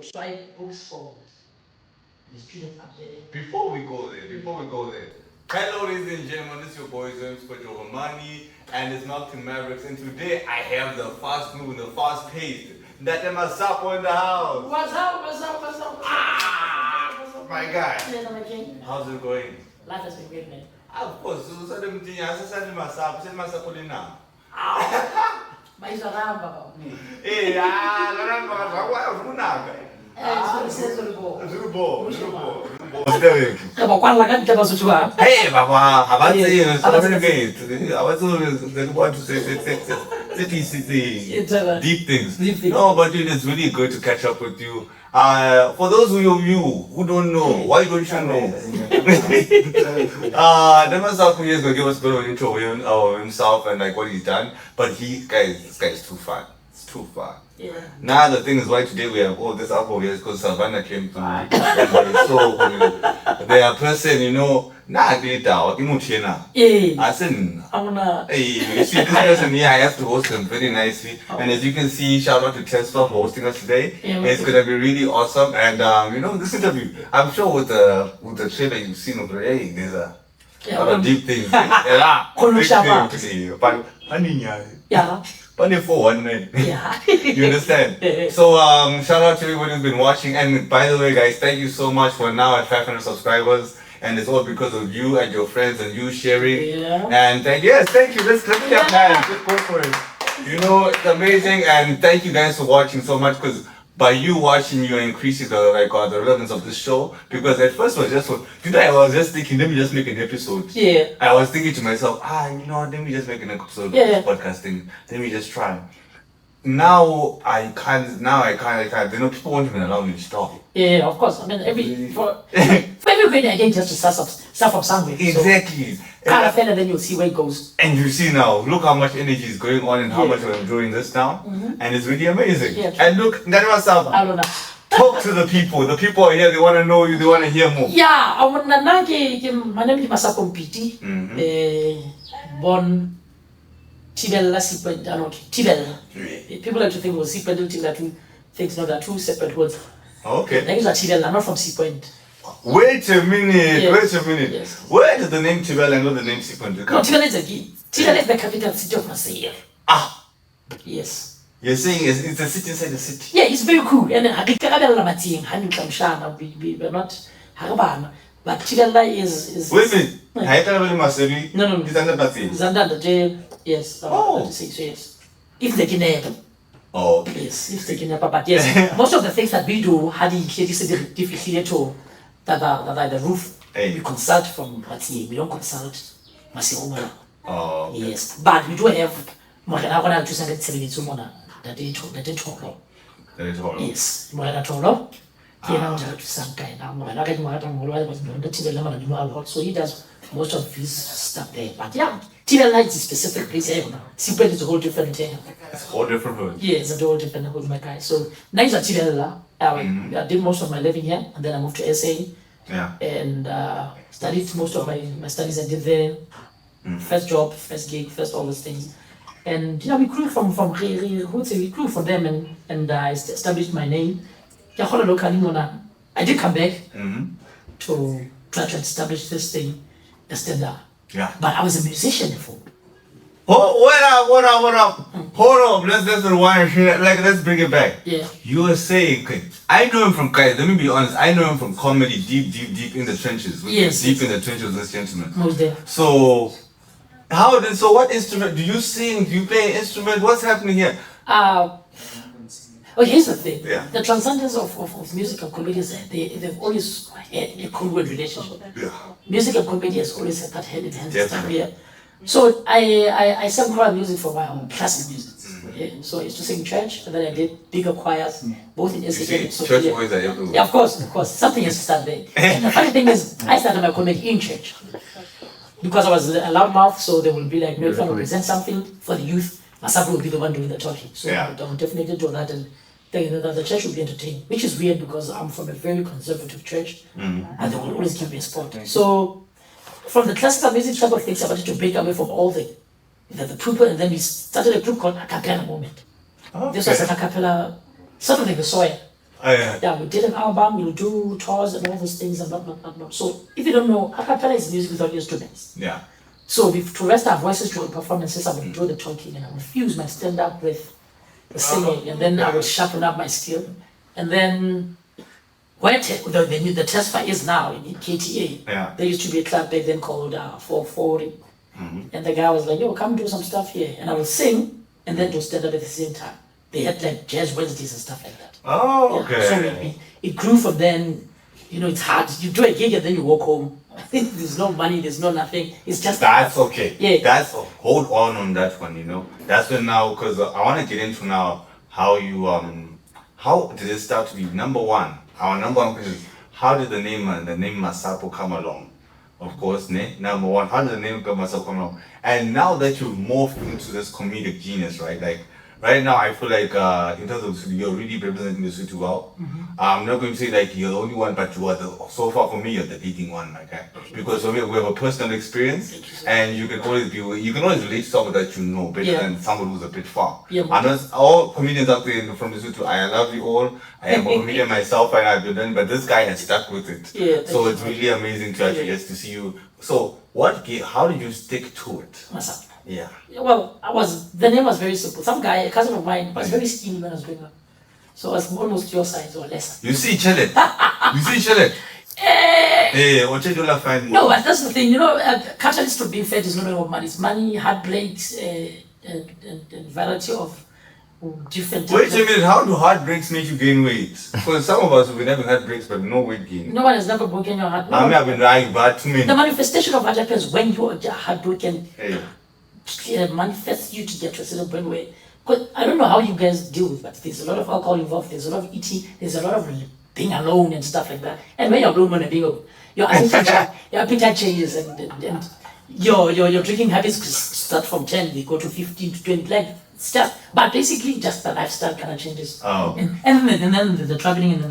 swipe books for the students up there. Before we go there, hello ladies and gentlemen, this is your boy James Romani and it's Marketing Mavericks, and today I have the fast moving, the fast paced, that Masapo in the house. What's up? Ah, my guy. Yes, I'm okay. How's it going? Life has been great, man. Of course, so Masapo now. But it's around, Baba. Hey, Hey, Baba, how about deep things. No, but it's really good to catch up with you. For those of you who don't know, why don't you know? Masapo is going to give us a bit of an intro of himself and like what he's done. But this guy is too fun. It's too fun. Yeah. Now the thing is why today we have all this alcohol here because Savannah came through. So they are person, nah did out I said hey, you see this person here, I have to host him very nicely. And as you can see, shout out to Tesla for hosting us today. It's gonna be really awesome. And this interview, I'm sure with the trailer you've seen over there, hey, there's a lot of deep things. But Yeah. Funny for one man. Yeah. You understand? So shout out to everybody who's been watching. And by the way, guys, thank you so much for now at 500 subscribers. And it's all because of you and your friends and you sharing. Yeah. And thank you. Let's clap your hands. Just go for it. It's amazing. And thank you guys for watching so much, because by you watching, you're increasing the relevance of this show. Because at first I was just thinking, let me just make an episode. Yeah. I was thinking to myself, let me just make an episode of this podcasting. Let me just try. Now I can't. People won't even allow me to talk. Yeah, of course. I mean, for every great idea just to start from somewhere. Exactly. And then you'll see where it goes. And you see now, look how much energy is going on and how much we're enjoying this now. And it's really amazing. Yeah, and look, that was something. I don't know. Talk to the people. The people are here. They want to know you. They want to hear more. Yeah, my name is Masap Mpiti. Born Tibella sequence. Tibella. People like to think it was sequence. Don't think that two things. No, they're two separate words. Okay. That is Tibella, not from sequence. Wait a minute. Yes. Yes. Where did the name Tibella and not the name sequence come? No, Tibella is the capital city of Masaya. Yes. You're saying it's a city inside the city? Yeah, it's very cool. And we're not Harabana. But Tibella is. Wait a minute. No. It's under Bati. It's under the jail. Yes. Yes. If they can. Oh. Yes, if they can. But yes, most of the things that we do, that are the roof. Hey. We consult from Mati. We don't consult Masioma. Oh. Yes, but we do have more than 270 that they told. Yes, more than told. So he does most of his stuff there. But yeah, Tibella is a specific place. Sequent is a whole different thing. It's a whole different hood. Yeah, it's a whole different hood, my guy. So nice at Tibella. I did most of my living here, and then I moved to SA. Yeah. And studied most of my studies I did there. First job, first gig, first all those things. And we grew from them, and I established my name. I did come back to try to establish this thing. Yeah. But I was a musician before. Oh, what up? Hold up, let's rewind here. Let's bring it back. Yeah. You were saying, I know him from, guys, let me be honest, I know him from comedy, deep in the trenches. Yes. Deep in the trenches with this gentleman. Most there. So, what instrument, do you sing, do you play an instrument, what's happening here? Here's the thing. Yeah. The transcendence of music and comedy is they've always had a congruent relationship. Yeah. Music and comedy has always had that hand in hand. Definitely. Yeah. So I sang choral music for my own classical music. Yeah. So I used to sing church, and then I did bigger choirs, both in SA and Church boys are everywhere. Yeah, of course. Something has to start there. And the funny thing is, I started my comedy in church. Because I was a loudmouth, so they will be like, if I present something for the youth, Masapo will be the one doing the talking. So I will definitely do that, and the church will be entertained, which is weird because I'm from a very conservative church, and they will always give me a spot. So from the classical music type of things, I wanted to break away from all the people, and then we started a group called A Cappella Moment. Okay. This was a cappella, sort of like the soil. Yeah, we did an album, we'll do tours and all those things and not. So if you don't know, a cappella is music without instruments. Yeah. So to rest our voices during performances, I would do the talking and I would fuse my stand-up with the singing, and then I would sharpen up my skill. And then where the test is now in KTA, there used to be a club back then called 440. And the guy was like, yo, come do some stuff here. And I would sing and then do stand-up at the same time. They had like jazz Wednesdays and stuff like that. Oh, okay. So it grew from then. You know, it's hard. You do a gig and then you walk home. There's no money, there's no nothing. It's just... That's okay. Yeah. That's, hold on that one, you know. That's when now, because I want to get into now how you, how did it start to be? Number one, our number one question is, how did the name Masapo come along? Of course, number one, how did the name Masapo come along? And now that you've morphed into this comedic genius, right? Like, right now, I feel like in terms of you're really representing the city well. I'm not going to say like you're the only one, but you are so far for me, you're the leading one, okay? Because for me, we have a personal experience, and you can always relate to someone that you know better than someone who's a bit far. I'm not all comedians out there from the city. I love you all. I am a comedian myself, and I've been done, but this guy has stuck with it. So it's really amazing to actually just to see you. So how did you stick to it? Masap. Yeah. Well, the name was very simple. Some guy, a cousin of mine, was very skinny when I was growing up. So I was almost your size or lesser. You see, challenge. No, but that's the thing, you know, catalyst to being fat is not about money. It's money, heartbreaks, and variety of different... Wait a minute, how do heartbreaks make you gain weight? Because some of us have been having heartbreaks but no weight gain. No one has never broken your heart. I mean, I've been lying, but to me... The manifestation of heart happens when you are heartbroken. Manifests you to get to a certain point where... Because I don't know how you guys deal with that. There's a lot of alcohol involved, there's a lot of eating, there's a lot of being alone and stuff like that. And when you're alone, your appetite changes and your drinking habits start from 10, they go to 15 to 20. Like, it's just, but basically just the lifestyle kind of changes. Oh. And then the traveling and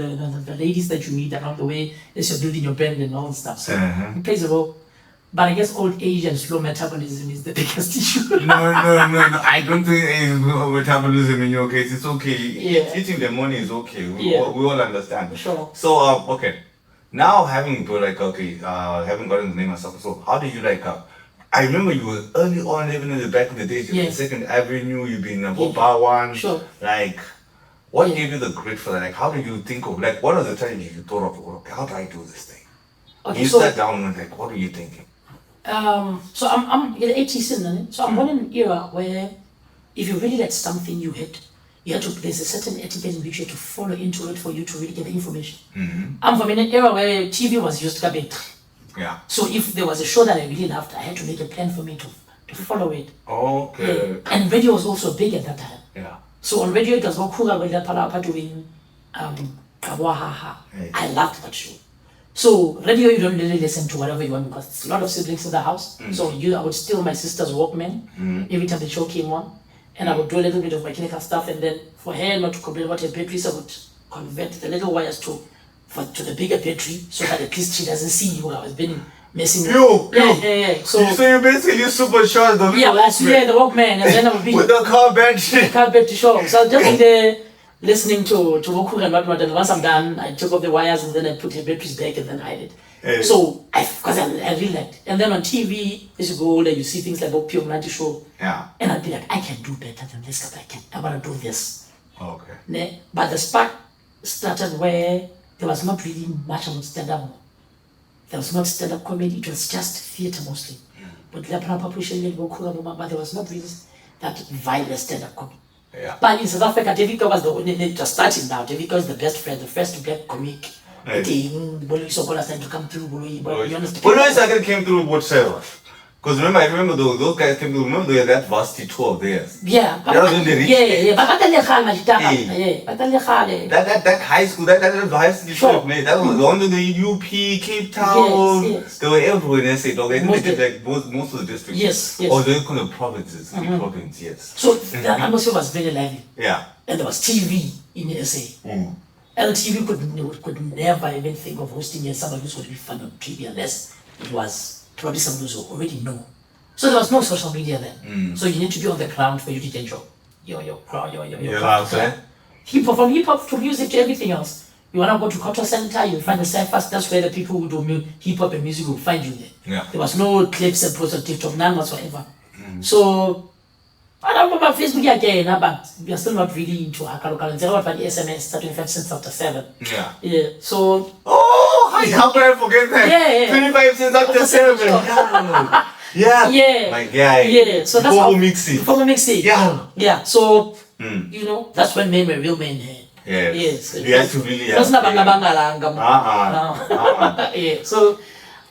the ladies that you meet along the way as you're building your brand and all that stuff. So it plays a role. But I guess old age and slow metabolism is the biggest issue. No. I don't think metabolism in your case. It's okay. Yeah. Eating the money is okay. We all understand. Sure. So, okay. Now having gotten the name Masapo, so how do you I remember you were early on, even in the back of the days, you were Second Avenue, you've been Bar One. Sure. What gave you the grit for that? Like, how did you think of, what are the challenges you thought of? Okay, how do I do this thing? Okay, you sat down and what are you thinking? So I'm in the 80s, so I'm born in an era where if you really like something there's a certain etiquette in which you have to follow into it for you to really get the information. I'm from an era where TV was used to be. Yeah. So if there was a show that I really loved, I had to make a plan for me to follow it. Okay. Yeah. And radio was also big at that time. Yeah. So on radio it was Wakura with that Palapa doing Kawahaha. I loved that show. So radio, you don't really listen to whatever you want because it's a lot of siblings in the house. So I would steal my sister's Walkman every time the show came on, and I would do a little bit of mechanical stuff, and then for her not to complain about her batteries, I would convert the little wires to the bigger battery so that at least she doesn't see you. I was been messing with. Yeah. So you basically supercharged the the Walkman, and then I would be with the car battery. show. So just like there listening to Woku and whatnot, and once I'm done, I took off the wires and then I put the batteries back and then hide it. So because I really liked it. And then on TV, as you go older, you see things like Pio Mnati show. Yeah. And I'd be like, I can do better than this because I want to do this. Okay. But the spark started where there was not really much of stand-up. There was not stand-up comedy, it was just theatre mostly. But there was not really that vibrant stand-up comedy. Yeah. But in South Africa, Devika was just starting now. Devika is the best friend, the first black comic. To come through. You understand? When came through whatever. Because I remember those guys came through, remember they had that varsity tour of theirs. Yeah. That was when they reached that high school, that high school trip, man. That was London, the UP, Cape Town. Yes. They were everywhere in SA, dog. They did like most of the districts. Yes. Or the kind of provinces, the province, yes. So the atmosphere was very lively. Yeah. And there was TV in SA. LTV could never even think of hosting somebody who's going to be fun on TV unless it was probably someone who already know. So there was no social media then. So you need to be on the ground for you to get your crowd, your life, hip hop, from hip hop to music to everything else. You want to go to cultural center, you'll find the Cyphers. That's where the people who do hip hop and music will find you there. Yeah. There was no clips and posts on TikTok, none whatsoever. So, I don't remember Facebook again, but we are still not really into Hakalocal. They don't have SMS 25 cents after 7. Yeah. Yeah. So. How can I forget that? Yeah. 25 cents after 7. Yeah. My guy. Yeah. So that's before we mix it. Before we mix it. Yeah. Yeah. So, you know, that's when men were real men here. Yes. Yes. You have to really have. Yeah. So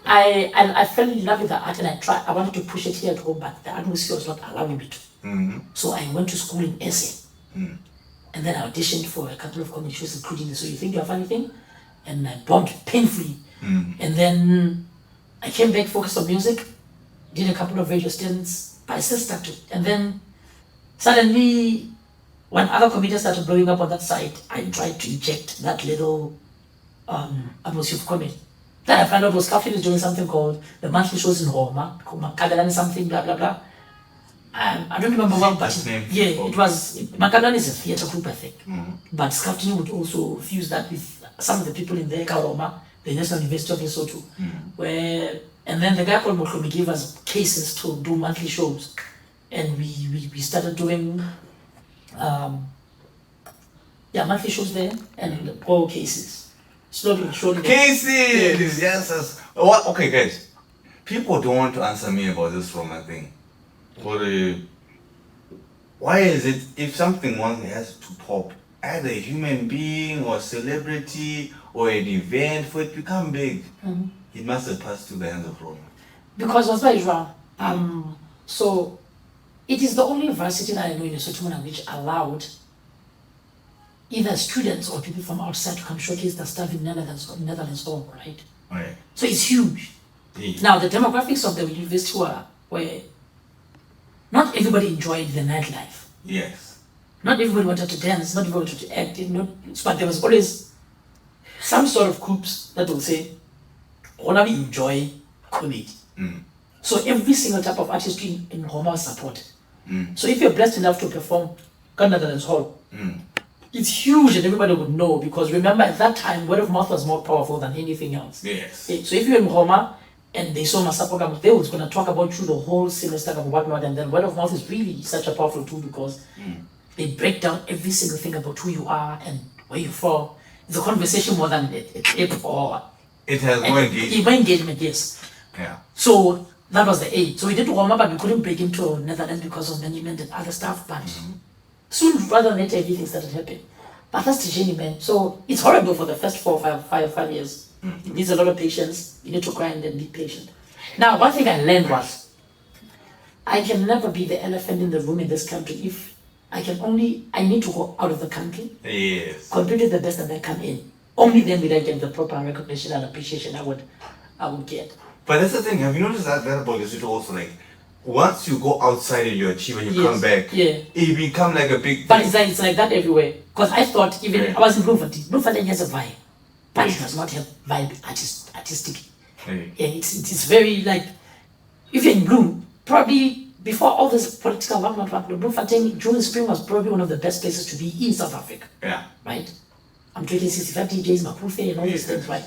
I fell in love with the art and I wanted to push it here at home, but the atmosphere was not allowing me to. So I went to school in SA. And then I auditioned for a couple of comedy shows, including So You Think You're Funny Thing, and I bombed painfully. And then I came back, focused on music, did a couple of radio stints, but I still stuck to it. And then suddenly, when other comedians started blowing up on that side, I tried to inject that little atmosphere of comedy. Then I found out was Kafin is doing something called the monthly shows in Roma, called Makadalani something, blah, blah, blah. I don't remember one, but it was, Makadalani is a theatre group, I think. But Skaftin would also fuse that with some of the people in there, Roma, the National University of Lesotho, and then the guy called Moklomi gave us cases to do monthly shows. And we started doing monthly shows there and all cases. Slowly. Cases! Yes. What? Okay, guys. People don't want to answer me about this Roma thing. Why is it if something one has to pop, either a human being or celebrity or an event, for it to become big, it must have passed through the hands of Roma? Because what's very wrong. So it is the only university that I know in Lesotho which allowed either students or people from outside to come showcase their stuff in Netherlands, right? Right. So it's huge. Now the demographics of the university were not everybody enjoyed the nightlife. Yes. Not everybody wanted to dance, not everybody wanted to act, but there was always some sort of groups that will say, Roma, we enjoy comedy. So every single type of artistry in Roma was supported. So if you're blessed enough to perform Netherlands Hall, it's huge and everybody would know, because remember at that time word of mouth was more powerful than anything else. Yes. So if you're in Roma and they saw Masapo, they was going to talk about you the whole semester and whatnot, and then word of mouth is really such a powerful tool because they break down every single thing about who you are and where you're from. It's a conversation more than a tape or it has more engagement. More engagement, yes. Yeah. So that was the aid. So we did Roma, but we couldn't break into Netherlands because of management and other stuff. But soon, rather than later, everything started happening. But that's the journey, man. So it's horrible for the first 4 or 5 years. It needs a lot of patience. You need to grind and be patient. Now, one thing I learned was I can never be the elephant in the room in this country if I need to go out of the country. Yes. Compete with the best and then come in. Only then will I get the proper recognition and appreciation I would get. But that's the thing. Have you noticed that about Lesotho also? Like, once you go outside and you achieve and you come back, it become like a big thing. But it's like that everywhere. Because I thought I was in Bloemfontein. Bloemfontein has a vibe, but it does not have vibe artistic. And it's very like, if you're in Bloem, probably before all this political Bloemfontein during the spring was probably one of the best places to be in South Africa. Yeah. Right? I'm drinking 65 DJs, Mapufe and all these things, right?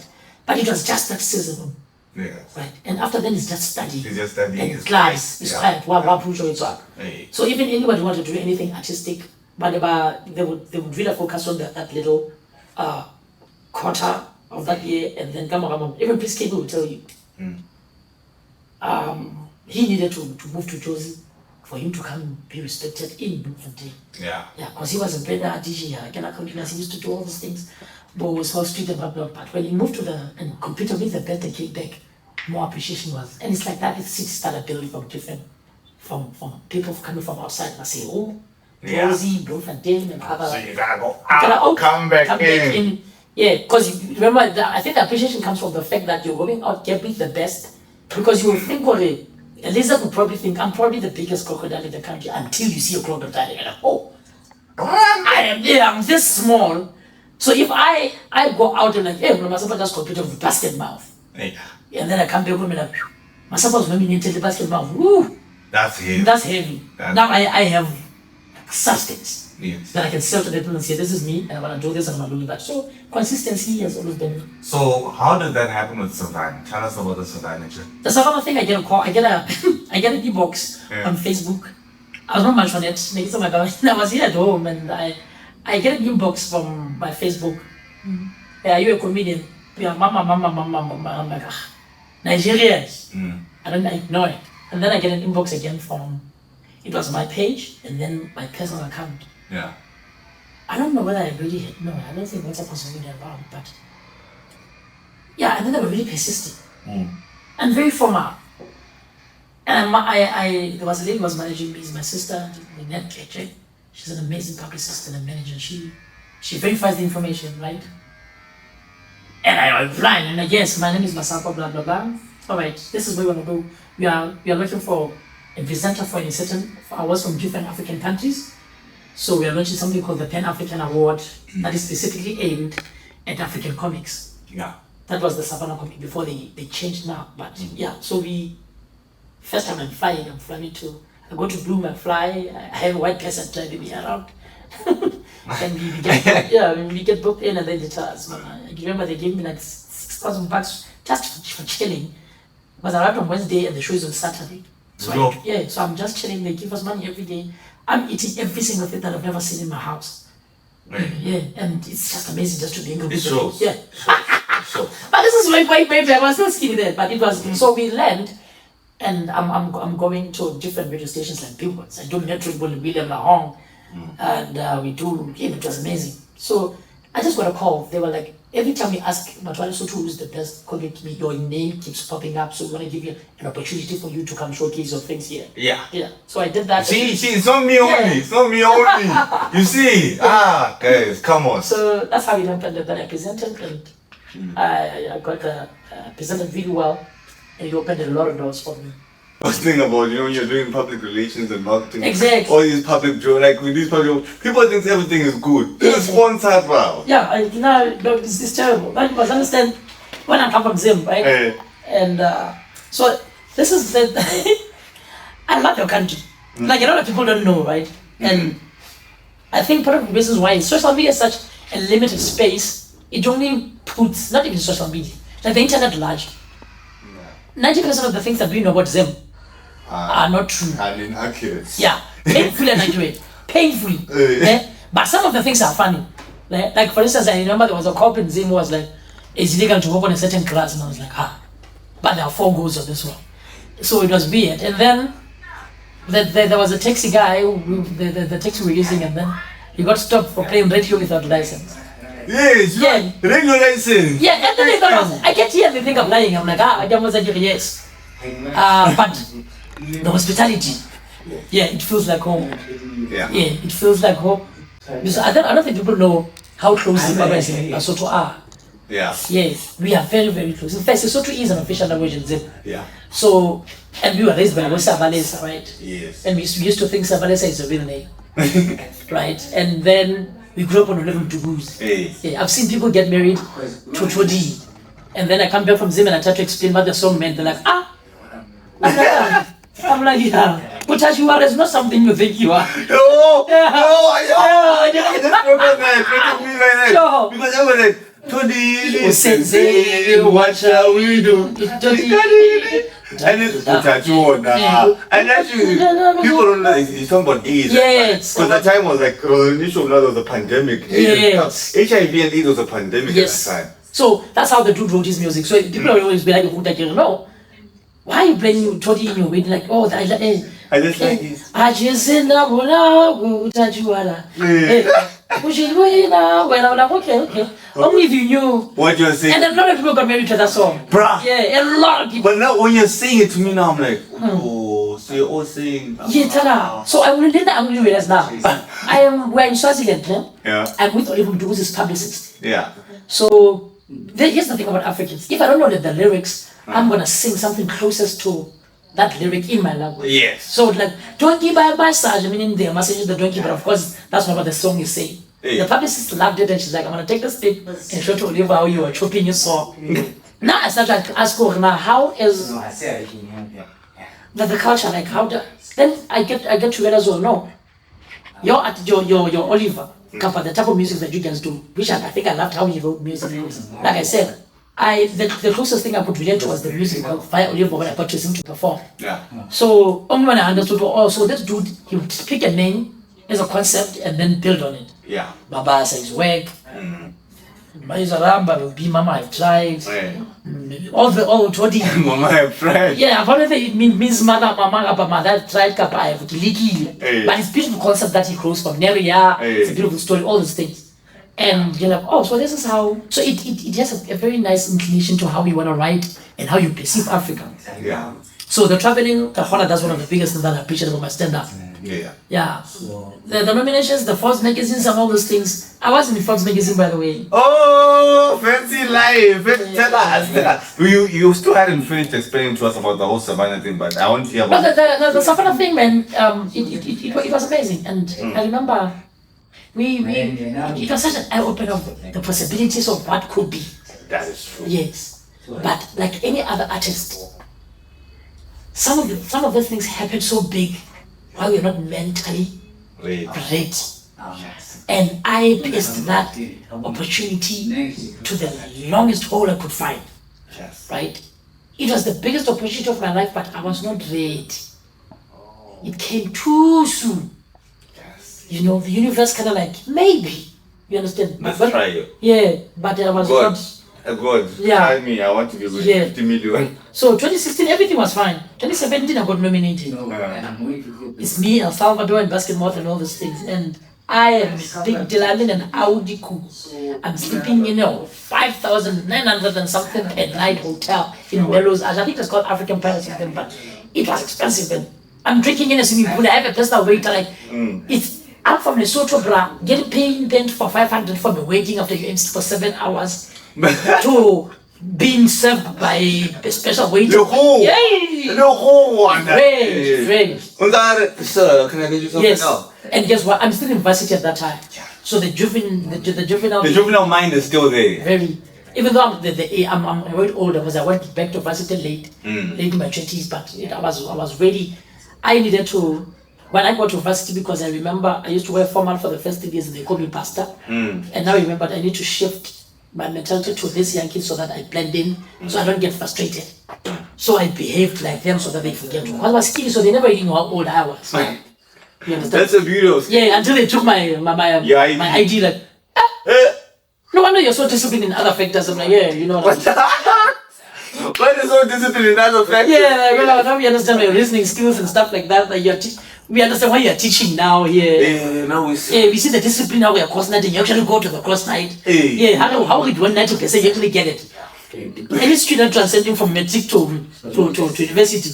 But it was just that season. Yes. Right. And after then it's just studying. It's just studying. And class. It's quiet. So even anybody who wanted to do anything artistic, but they would really focus on that little quarter of that year, and then come on. Even Peace Cable will tell you. He needed to move to Jozi for him to come and be respected in Bloemfontein. Yeah. Yeah, because he was a better DJ, he used to do all these things, but was small street and blah. But when he moved to and competed with the best and came back, more appreciation was, and it's like that. The city started building from from people coming from outside. And I say, Jozi, Bloemfontein, and other. So you gotta go out, come back in. Yeah, because remember, I think the appreciation comes from the fact that you're going out, getting the best, because you will think a lizard will probably think, I'm probably the biggest crocodile in the country until you see a crocodile and you're like, I'm this small. So if I go out and like, hey, Masapo just competed with basket mouth. Yeah. And then I come back home and like, Masapo's women into the basket mouth. Woo! That's heavy. Now I have substance. Yes. Then I can sell to them and say, this is me, and I'm going to do this and I'm going to do that. So consistency has always been. So how did that happen with Savannah? Tell us about the Savannah trip. The Savannah thing, I get a call, I get an e-box on Facebook. I was not much on it. Oh my gosh, I was here at home and I get an inbox from my Facebook. Hey, are you a comedian? Yeah, mama. I'm like, Nigerians. I don't ignore it. And then I get an inbox again from, it was my page and then my personal account. Yeah. I don't know whether I really had, no, I don't think WhatsApp was really around, but yeah, and then they were really persistent and very formal. And there was a lady who was managing me, is my sister, Lynette KJ. She's an amazing publicist and a manager. She verifies the information, right? And I reply, and I guess my name is Masapo, blah, blah, blah. All right, this is where we want to go. We are looking for a presenter for a certain awards from different African countries. So we are launching something called the Pan-African Award that is specifically aimed at African comics. Yeah. That was the Savannah comic before they changed now. But yeah, so first time I'm flying I go to Bloom and fly, I have a white person driving me around. And we get booked in and then they tell us, I remember they gave me like $6,000 just for chilling. Because I arrived on Wednesday and the show is on Saturday. So so I'm just chilling, they give us money every day. I'm eating every single thing that I've never seen in my house. Yeah, and it's just amazing just to be able to do it. Yeah. But this is way baby, I was still skinny then, but it was, so we land and I'm going to different radio stations like Billboards. I do Metro William Lahong. And we do, it was amazing. So I just got a call. They were like, every time we ask Matwale Sotu who's the best comic, your name keeps popping up. So we want to give you an opportunity for you to come showcase your things here. Yeah. So I did that. See, it's not me only. It's not me only. You see? Guys, come on. So that's how it happened. That I presented and I got presented really well. And it opened a lot of doors for me. I was thinking about, when you're doing public relations and marketing. Exactly. All these public jokes, like with these public jokes, people think everything is good. They're sponsored, wow. Yeah, it's terrible. But you must understand, when I come from Zim, right? And so this is the, I love your country. Like a lot of people don't know, right? And I think part of the reasons why social media is such a limited space, it only puts, not even social media, like the internet large. 90% of the things that we know about Zim are not true. And inaccurate. Yeah, painfully inaccurate. Painfully. But some of the things are funny. Like for instance, I remember there was a cop in Zim who was like, it's illegal to walk on a certain class, and I was like, but there are 4 goals on this one. So it was weird. And then there was a taxi guy, the taxi we were using, and then he got stopped for playing radio without license. Yes, radio license. Yeah, and then they thought, I get here and they think I'm lying. I'm like, I don't want to say yes. But the hospitality, it feels like home. Yeah, it feels like home. Because I don't think people know how close Zimbabwe and Lesotho are. Yeah, we are very, very close. In fact, Lesotho is an official language in Zim. Yeah. So, and we were raised by Savannah, right? Yes. And we used to think Savannah is a real name. Right? And then we grew up on 11 degrees. I've seen people get married to Chodi. And then I come back from Zim and I try to explain what the song meant. They're like, I'm like, but as you are, it's not something you think you are. I just remember that. Because I was like, Chodi, Sensei, what shall we do? And it's and actually, people don't know it's talking about AIDS. Yes. Because that time was like, initial blood was a pandemic. Yes. HIV and AIDS was a pandemic at that time. So that's how the dude wrote his music. So people always be like, no, why are you playing Chodi in your way? Like, I just like this. I just said, when I'm like, okay. Only if you knew what you're saying. And a lot of people got married to that song. Bruh. Yeah, a lot of people. But now when you're saying it to me now, I'm like, so you're all saying. So I will realize now. We're in Swaziland, I'm with Oliver Mdugu's publicist. Yeah. So here's the thing about Africans. If I don't know the lyrics, I'm gonna sing something closest to that lyric in my language. Yes. So like, donkey by my side, meaning the message is the donkey, but of course that's not what the song is saying. The publicist loved it and she's like, I'm gonna take this thing and show to Oliver how you are chopping your song. Now I start to ask her, now how is the culture, like how then I get to realize, no, your Oliver, the type of music that you guys do, which I think I loved how you wrote music. Like I said, the closest thing I could relate to was the music of Fire Oliver when I got to him to perform. Yeah. So only when I understood, so this dude, he would pick a name as a concept and then build on it. Yeah. Babasa is work. Maizaramba will be Mama I tried. All Todi. Mama I tried. Yeah, apparently it means mother, mother tried Kappa, I have Kiliki. But it's a beautiful concept that he grows from Neria. It's a beautiful story, all those things. And you're like, so this is how, so it has a very nice inclination to how you want to write and how you perceive Africa. Yeah. So the traveling, that's one of the biggest things that I appreciate about my stand-up. Yeah. The nominations, the Forbes magazines and all those things. I was in the Forbes magazine, by the way. Oh, fancy life. Tell us. You still hadn't finished explaining to us about the whole Savannah thing, but I want to hear about the Savannah thing, man, it was amazing. And I remember it was such an eye-opener of the possibilities of what could be. That is true. Yes. But like any other artist, some of the things happen so big while we're not mentally ready. And I placed that opportunity to the longest hole I could find. Yes. Right? It was the biggest opportunity of my life, but I was not ready. It came too soon. Yes. You know, the universe kind of like, maybe. You understand? Let's try you. Yeah, but I was not. God, try me. I want to be with 50 million. So 2016, everything was fine. 2017, I got nominated. It's me, El Salvador, and basketball and all those things. And I am big Dylan and Audi cool. I'm sleeping in a 5,900 and something per night hotel in Melrose. I think it's called African Palace, but it was expensive. And I'm drinking in a swimming pool. I have a personal waiter. Like it's I'm from Lesotho, bra. Getting paid for 500 for me waiting after you MC for 7 hours. To being served by a special waiter. The whole one. Very. Sir, can I get you something else? And guess what? I'm still in varsity at that time. So the juvenile mind is still there. Very. Even though I'm a bit older, because I went back to varsity late in my 20s, but I was ready. I needed to. When I got to varsity, because I remember I used to wear formal for the first 3 years and they called me pastor. And now I remember I need to shift my mentality to these young kids so that I blend in, so I don't get frustrated. So I behaved like them so that they forget me. I was skinny, so they never even knew how old I was. You understand? That's a beautiful. Yeah, until they took my ID, like, no wonder you're so disciplined in other factors. I'm like, yeah, you know. Why are you so disciplined in other factors? Yeah, like, now we understand my reasoning skills and stuff like that. Like we understand why you're teaching now. Yeah, now we see. Yeah, we see the discipline now. We are cross night and you actually go to the cross night. Yeah, how we do 90%, you actually get it. Any student transcending from matric to university,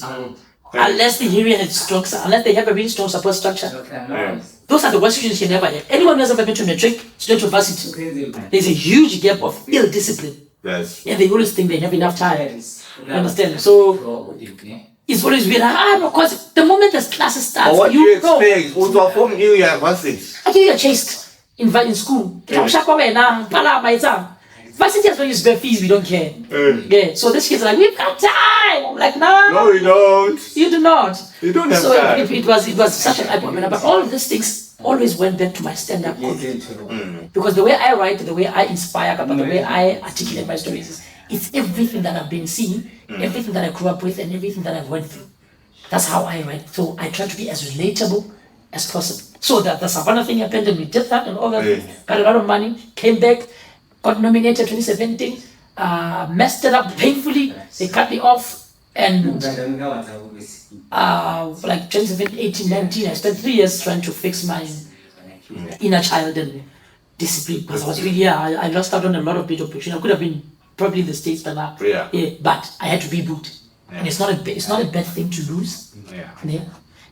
unless the area has strokes, unless they have a really strong support structure, those are the worst students you never have. Anyone who has ever been to matric, student to varsity, there's a huge gap of ill discipline. Yes. And they always think they have enough time. You understand? So it's always weird. Because the moment the classes start, what you expect? From you have varsity. I think you're chased in school. Varsity has when you spare fees, we don't care. Yeah. So this kid's like, we've got time. I'm like, no, you don't. You do not. You don't have so time. It was such an eye-opener. But all of these things always went back to my stand-up comedy. Because the way I write, the way I inspire, the way I articulate my stories, it's everything that I've been seeing, everything that I grew up with, and everything that I've went through. That's how I write. So I try to be as relatable as possible. So that the Savannah thing happened and we did that and all that. Got a lot of money, came back, got nominated 2017, messed it up painfully. They cut me off. And like 2017, 18, 19, I spent 3 years trying to fix my inner child and discipline. Because I was really, I lost out on a lot of big opportunity. I could have been probably in the States by now. But I had to reboot. And it's not a bad thing to lose.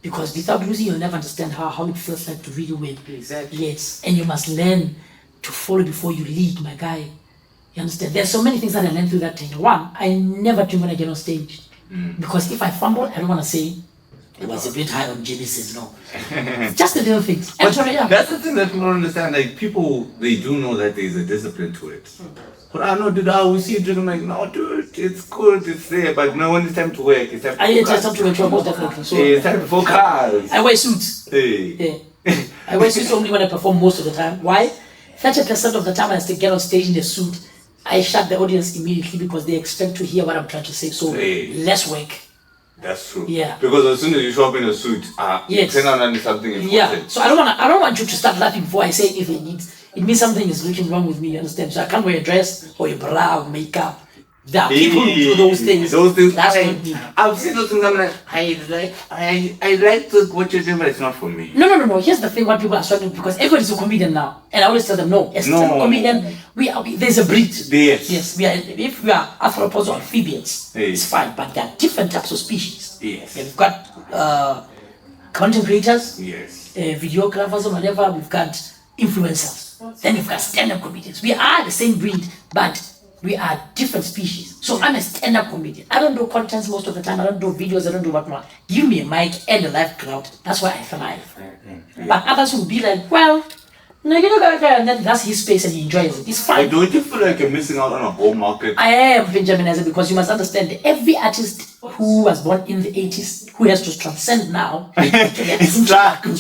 Because without losing, you'll never understand how it feels like to really win. Exactly. Yes. And you must learn to follow before you lead, my guy. You understand? There's so many things that I learned through that thing. One, I never dream when I get on stage. Because if I fumble, I don't want to say it was a bit high on Genesis, no. Just the little things. But that's the thing that people don't understand. Like people, they do know that there's a discipline to it. But I know, dude, I will see it, I'm like, no, dude, it's good, it's there. But no, when it's time to work, it's time to focus. It's time to work, most definitely. So, it's time to focus. I wear suits. Hey. I wear suits only when I perform most of the time. Why? 30% of the time I have to get on stage in a suit, I shut the audience immediately because they expect to hear what I'm trying to say. So less work. That's true. Yeah. Because as soon as you show up in a suit, yes. you cannot understand something important. Yeah. So I don't want you to start laughing before I say anything. It means something is looking wrong with me, you understand? So I can't wear a dress or a bra or makeup. There are people who do those things. That's not me. I've seen those things. I'm like, I like what you're doing, but it's not for me. No. Here's the thing: what people are struggling because everybody's a comedian now, and I always tell them, no, as a comedian, there's a breed. Yes. If we are arthropods or amphibians, it's fine, but there are different types of species. Yes. Yeah, we've got content creators. Yes. Videographers or whatever. We've got influencers. Then we've got stand-up comedians. We are the same breed, but we are different species. So I'm a stand-up comedian. I don't do contents most of the time. I don't do videos. I don't do whatnot. Give me a mic and a live crowd. That's why I thrive. But others will be like, well, no, you know, and then that's his space and he enjoys it. It's fine. Don't you feel like you're missing out on a whole market? I am, Benjamin, because you must understand that every artist who was born in the 80s, who has to transcend now, it's struggle.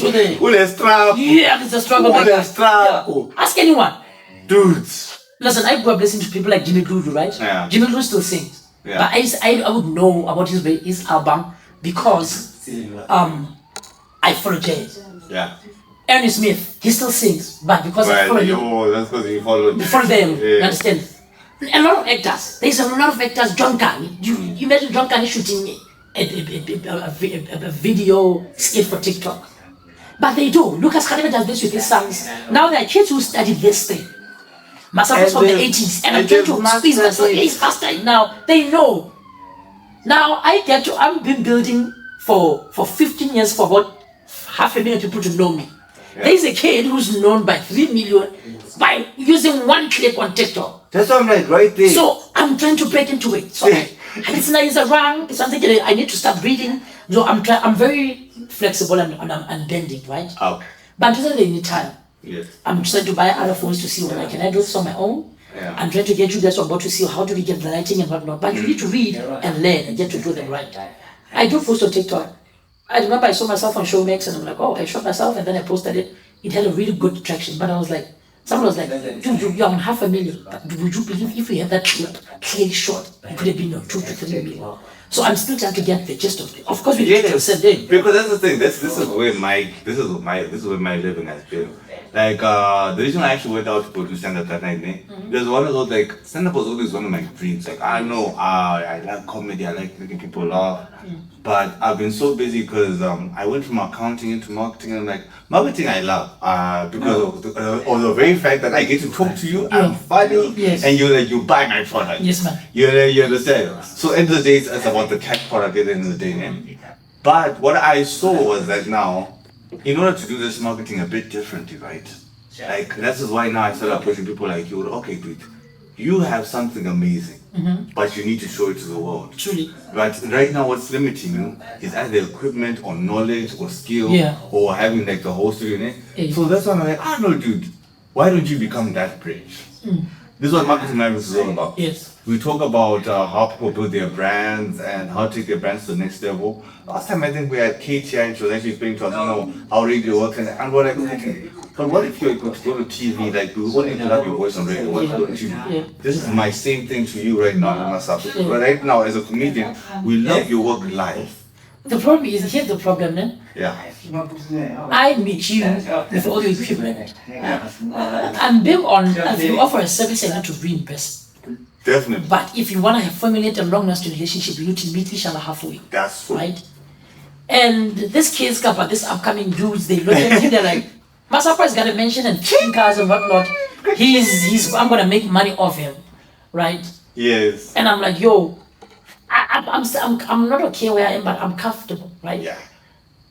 Yeah, it's a struggle. Yeah. Ask anyone. Dudes. Listen, I grew up listening to people like Jimmy Dudu, right? Yeah. Jimmy Dudu still sings. Yeah. But I would know about his album because I follow jazz. Yeah. Ernie Smith, he still sings, but because I follow him. Oh, that's because you follow him. Follow them, you understand? A lot of actors. There's a lot of actors. John Carney. You imagine John Carney shooting a video skit for TikTok. But they do. Lucas Carney does this with his sons. Now there are kids who studied this thing. Masapo from the 80s, and I'm trying to squeeze myself. He's faster now. They know. Now I've been building for 15 years for about 500,000 people to know me. Yeah. There's a kid who's known by 3 million by using one clip on TikTok. That's what I'm like, right there. So I'm trying to break into it. So it's wrong. It's something I need to start reading. So I'm very flexible and bending, right? Okay. But I'm just need time. Yes. I'm trying to buy other phones to see what I can do this on my own. Yeah. I'm trying to get you guys on board to see how do we get the lighting and whatnot. But you need to read and learn and get to do them right. I do post on TikTok. I remember I saw myself on Showmax and I'm like, oh, I shot myself and then I posted it. It had a really good traction. But I was like, someone was like, dude, you're on 500,000. But would you believe if we had that clip clearly shot, it could have been 2 to 3 million. So I'm still trying to get the gist of it. Of course, we need to send in. Because that's the thing. This is where my living has been. Like the reason I actually went out to produce stand-up that night, because one of those like stand-up was always one of my dreams. Like I know I like comedy, I like making people laugh, but I've been so busy because I went from accounting into marketing, and like marketing I love because of the very fact that I get to talk to you, I'm funny, and you buy my product. Yes, man. You understand? So end of the day, it's about the tech product at the end of the day. But what I saw was that now, in order to do this marketing a bit differently, right? Like that's why now I started pushing people like you. Okay, dude, you have something amazing, but you need to show it to the world. Truly. But right now, what's limiting you is either equipment or knowledge or skill or having like the whole studio. So that's why I'm like, no, dude, why don't you become that bridge? This is what Marketing Mavericks is all about. Yes. We talk about how people build their brands and how to take their brands to the next level. Last time I think we had Katie and she was actually explaining to us, how radio works and we're like, okay, but what if you're going to go to TV, like we want you to have your voice on radio, what about TV? This is my same thing to you right now, Masapo. But right now as a comedian, we love your work live. The problem is, here's the problem, then. Yeah. I meet you with all your equipment. I'm big on, if you offer a service, I need to reimburse. Definitely. But if you want to formulate a long-lasting relationship, you need to meet each other halfway. That's right. And this kids couple, this upcoming dudes, they look at me, they're like, Masapo has got a mention and king cars and whatnot. I'm gonna make money off him, right? Yes. And I'm like, yo, I'm not okay where I am, but I'm comfortable, right? Yeah.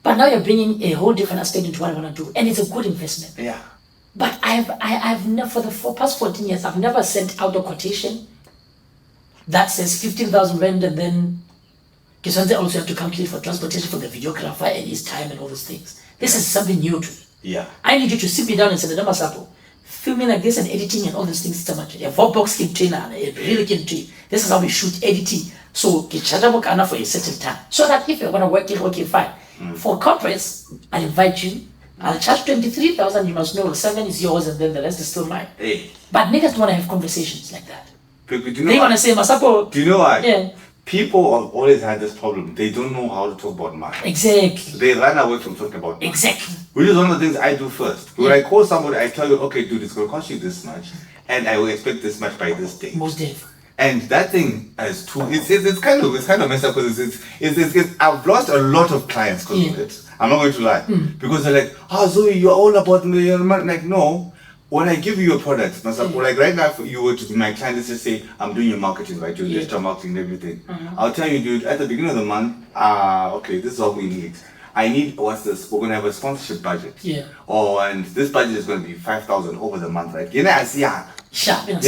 But now you're bringing a whole different aspect into what I want to do, and it's a good investment. Yeah. But I've never, for the past 14 years, I've never sent out a quotation that says 15,000 rand, and then Kiswanze also have to calculate for transportation for the videographer and his time and all those things. This is something new to me. Yeah. I need you to sit me down and say, Masapo, filming like this and editing and all these things, it's much. A Vogbox can train, a really can train. This is how we shoot editing. So get for a certain time. So that if you're gonna work it, okay, fine. For corporates, I invite you, I'll charge 23,000. You must know 7 is yours, and then the rest is still mine. Hey. But niggas don't want to have conversations like that. They want to say, Masapo. Do you know what? Yeah. People have always had this problem. They don't know how to talk about money. Exactly. They run away from talking about money. Exactly. Which is one of the things I do first. When I call somebody, I tell you, okay, dude, it's going to cost you this much, and I will expect this much by this date. Most days. And that thing has two. It's kind of messed up because I've lost a lot of clients because of it. I'm not going to lie, because they're like, "Oh, Zoe, you're all about me." I'm like, no. When I give you a product, Masapo, like right now, if you were to be my client, let's just say I'm doing your marketing, right? Your digital marketing and everything. I'll tell you, dude, at the beginning of the month, okay, this is all we need. I need, what's this? We're going to have a sponsorship budget. Yeah. And this budget is going to be 5,000 over the month, right? You know, I see, Sharp. you know,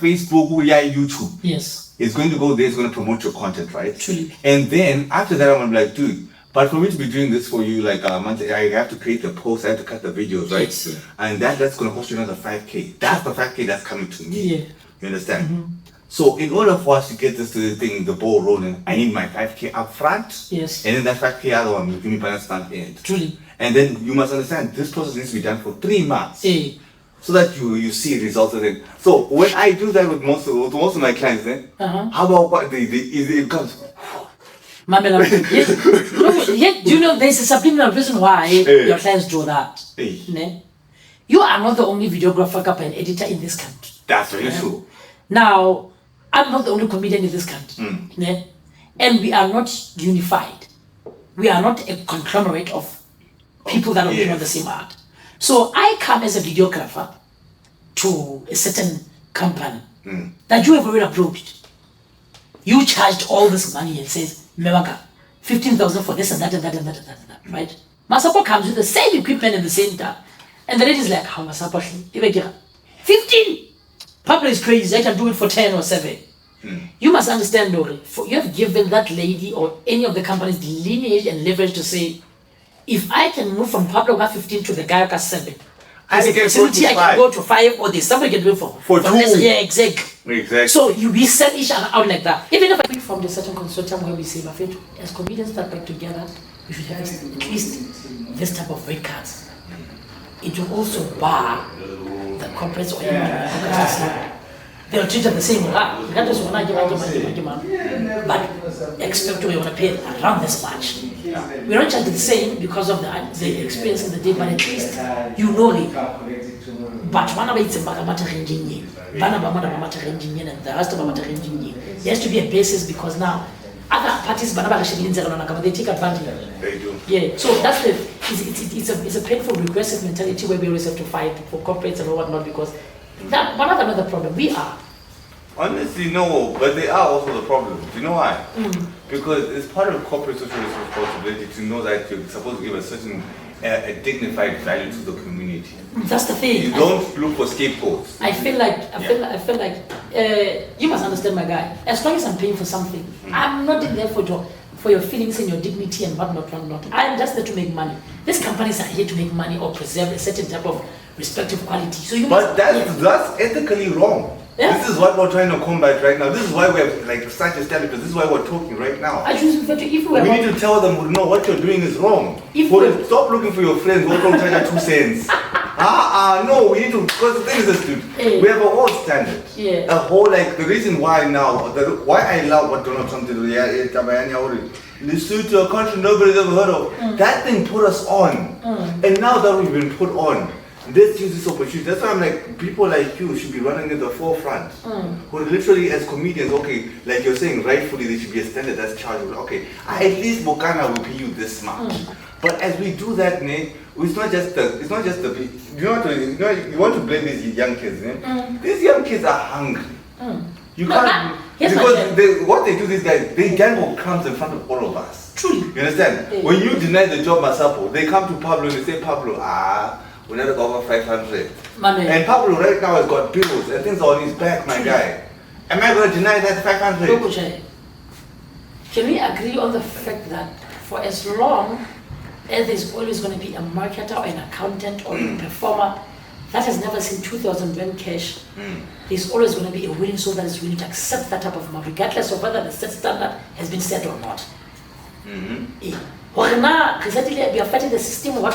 Facebook, yeah, YouTube. Yes. It's going to go there, it's going to promote your content, right? Truly. And then after that, I'm going to be like, dude, but for me to be doing this for you, like a month, I have to create the post, I have to cut the videos, right? Yes, yeah. And that's going to cost you another 5K. That's the 5K that's coming to me. Yeah. You understand? So in order for us to get this to the thing, the ball rolling, I need my 5K up front. Yes. And then that 5K other one will give me balance at the end. Truly. And then you must understand, this process needs to be done for 3 months. So that you see results of it. So when I do that with most of my clients, then how about what it comes? Mamela, yet you know there's a subliminal reason why your clients do that. Ne? You are not the only videographer and editor in this country. That's very true. Now, I'm not the only comedian in this country. Ne? And we are not unified. We are not a conglomerate of people that are doing the same art. So I come as a videographer to a certain company that you have already approached. You charged all this money and says, Mewaka, 15,000 for this and that and that and that and that and that, right? Masapo comes with the same equipment and the same time. And the lady's like, how Masapo? 15! Pablo is crazy, I can do it for 10 or 7. You must understand, Dori, you have given that lady or any of the companies the lineage and leverage to say, if I can move from Pablo 15 to the guy 7, I can go to 5, or there's somebody can do it for 2. Yeah, exactly. So we send each other out like that. Even if I pick from the certain consortium where we say, as comedians start back together, we should have at least this type of rate cards. It will also bar the corporates or anyone. They'll treat it the same way. Regardless of but expect to be able to pay around this much. We're not charged the same because of the experience in the day, but at least you know it. But one of it's a matter engineer, one of matter engineer, and the rest of matter engineer. There has to be a basis because now other parties, they take advantage. They do. Yeah. So that's it's a painful, regressive mentality where we always have to fight for corporates and whatnot because that one of another problem we are. Honestly, no, but they are also the problem. Do you know why? Because it's part of corporate social responsibility to know that you're supposed to give a certain a dignified value to the community. That's the thing. You don't look for scapegoats. I feel like you must understand, my guy. As long as I'm paying for something, I'm not in there for your feelings and your dignity and whatnot. I am just there to make money. These companies are here to make money or preserve a certain type of respective quality. So you but that's ethically wrong. Yeah. This is what we're trying to combat right now. This is why we have like such a stand because this is why we're talking right now. I choose to if we need to tell them, no, what you're doing is wrong. Stop looking for your friends who don't charge 2 cents. No, we need to, because the thing is this, dude, we have a whole standard. Yeah. A whole, like, the reason why now, why I love what Donald Trump did, Lesotho, a country nobody's ever heard of. That thing put us on. And now that we've been put on, let's use this opportunity. That's why I'm like, people like you should be running at the forefront. Who literally, as comedians, okay, like you're saying, rightfully there should be a standard that's chargeable. Okay, at least Bokana will pay you this much. But as we do that, it's not just the. You want to blame these young kids, These young kids are hungry. You can't because what they do, these guys, they gamble crumbs in front of all of us. Truly. You understand? When you deny the job Masapo, they come to Pablo and they say, Pablo, we never go over 500. Money. And Pablo right now has got bills and things on his back, my guy. Am I going to deny that 500? Can we agree on the fact that for as long as there's always going to be a marketer or an accountant or a performer that has never seen 2,000 rand cash, there's always going to be a willing soul that is willing to accept that type of money, regardless of whether the set standard has been set or not. now, we are fighting the system, but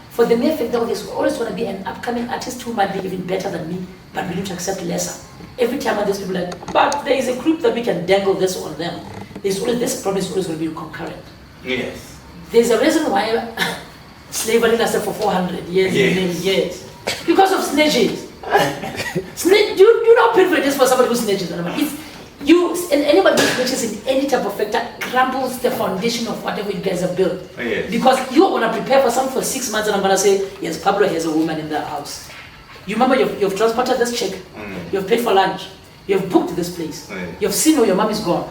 for the mere fact that there's always going to be an upcoming artist who might be even better than me, but we need to accept lesser. Every time there's people like, but there is a group that we can dangle this on them. There's always, this problem is always going to be concurrent. Yes. There's a reason why slavery lasted for 400 years, years. Because of snitches. You don't pay for this for somebody who snitches. And anybody who snitches in any type of factor crumbles the foundation of whatever you guys have built. Yes. Because you're going to prepare for something for 6 months and I'm going to say, yes, Pablo has a woman in the house. You remember you've transported this chick, you've paid for lunch, you've booked this place, you've seen where your mom is gone,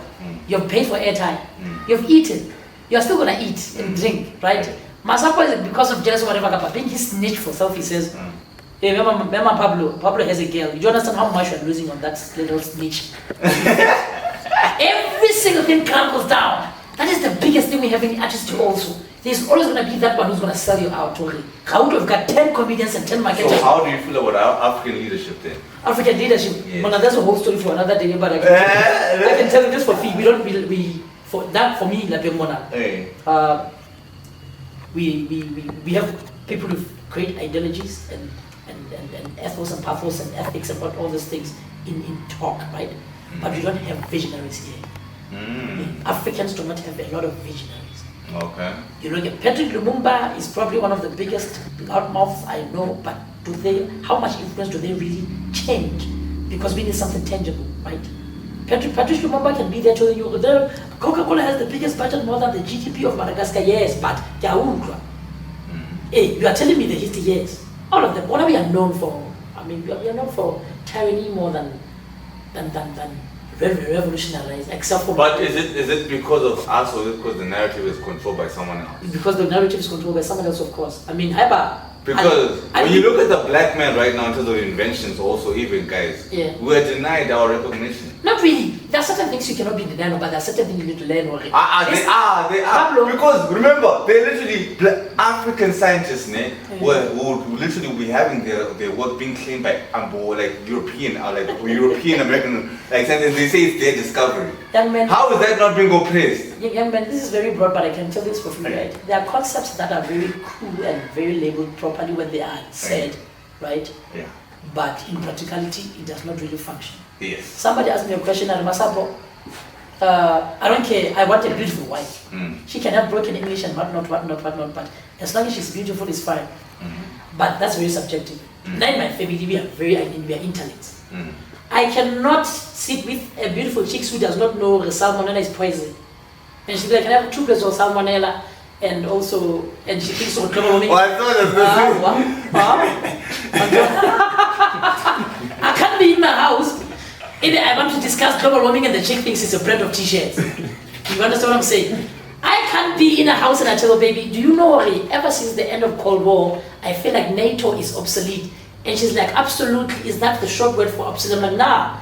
you've paid for airtime, you've eaten, you're still going to eat and drink, right? Masapo is because of jealousy or whatever, but being his snitch for self, he says, hey, remember Pablo has a girl. You don't understand how much you're losing on that little snitch. Every single thing crumbles down. That is the biggest thing we have in artistry also. There's always going to be that one who's going to sell you out totally. How would have got 10 comedians and 10 marketers? So how do you feel about African leadership then? African leadership? Yes. Well, that's a whole story for another day, but I can tell you this for free. For me, like Mona, we have people with great ideologies and ethos and pathos and ethics about all those things in talk, right? But we don't have visionaries here. Africans do not have a lot of visionaries. Okay. You know, Patrick Lumumba is probably one of the biggest loudmouths I know, but how much influence do they really change? Because we need something tangible, right? Patrick Lumumba can be there telling you, Coca-Cola has the biggest budget, more than the GDP of Madagascar, yes, but hey, you are telling me the history, yes. All of them. What are we known for? I mean, we are known for tyranny more than revolutionaries, except for. But is it because of us or is it because the narrative is controlled by someone else? Because the narrative is controlled by someone else, of course. I mean, because when you look at the black man right now in terms of inventions, also even guys, we're denied our recognition. Not really. There are certain things you cannot be denied, but there are certain things you need to learn already. They are. Because remember, they literally African scientists, who literally be having their work being claimed by European American scientists. They say it's their discovery. Young man, how is that not being praised? Young man, this is very broad, but I can tell this for free, right? There are concepts that are very cool and very labeled properly when they are said, right? Yeah. But in practicality, it does not really function. Yes. Somebody asked me a question at Masapo. I don't care. I want a beautiful wife. She can have broken English and whatnot. But as long as she's beautiful, it's fine. But that's very subjective. Now in my family, we are intellects. I cannot sit with a beautiful chick who does not know the salmonella is poison. And she's like, can I have 2 plates of salmonella? And she thinks of global warming. I can't be in my house. Either I want to discuss global warming and the chick thinks it's a brand of t-shirts. You understand what I'm saying? I can't be in a house and I tell her, baby, do you know, ever since the end of Cold War, I feel like NATO is obsolete. And she's like, absolutely, is that the short word for obsolete? I'm like, nah.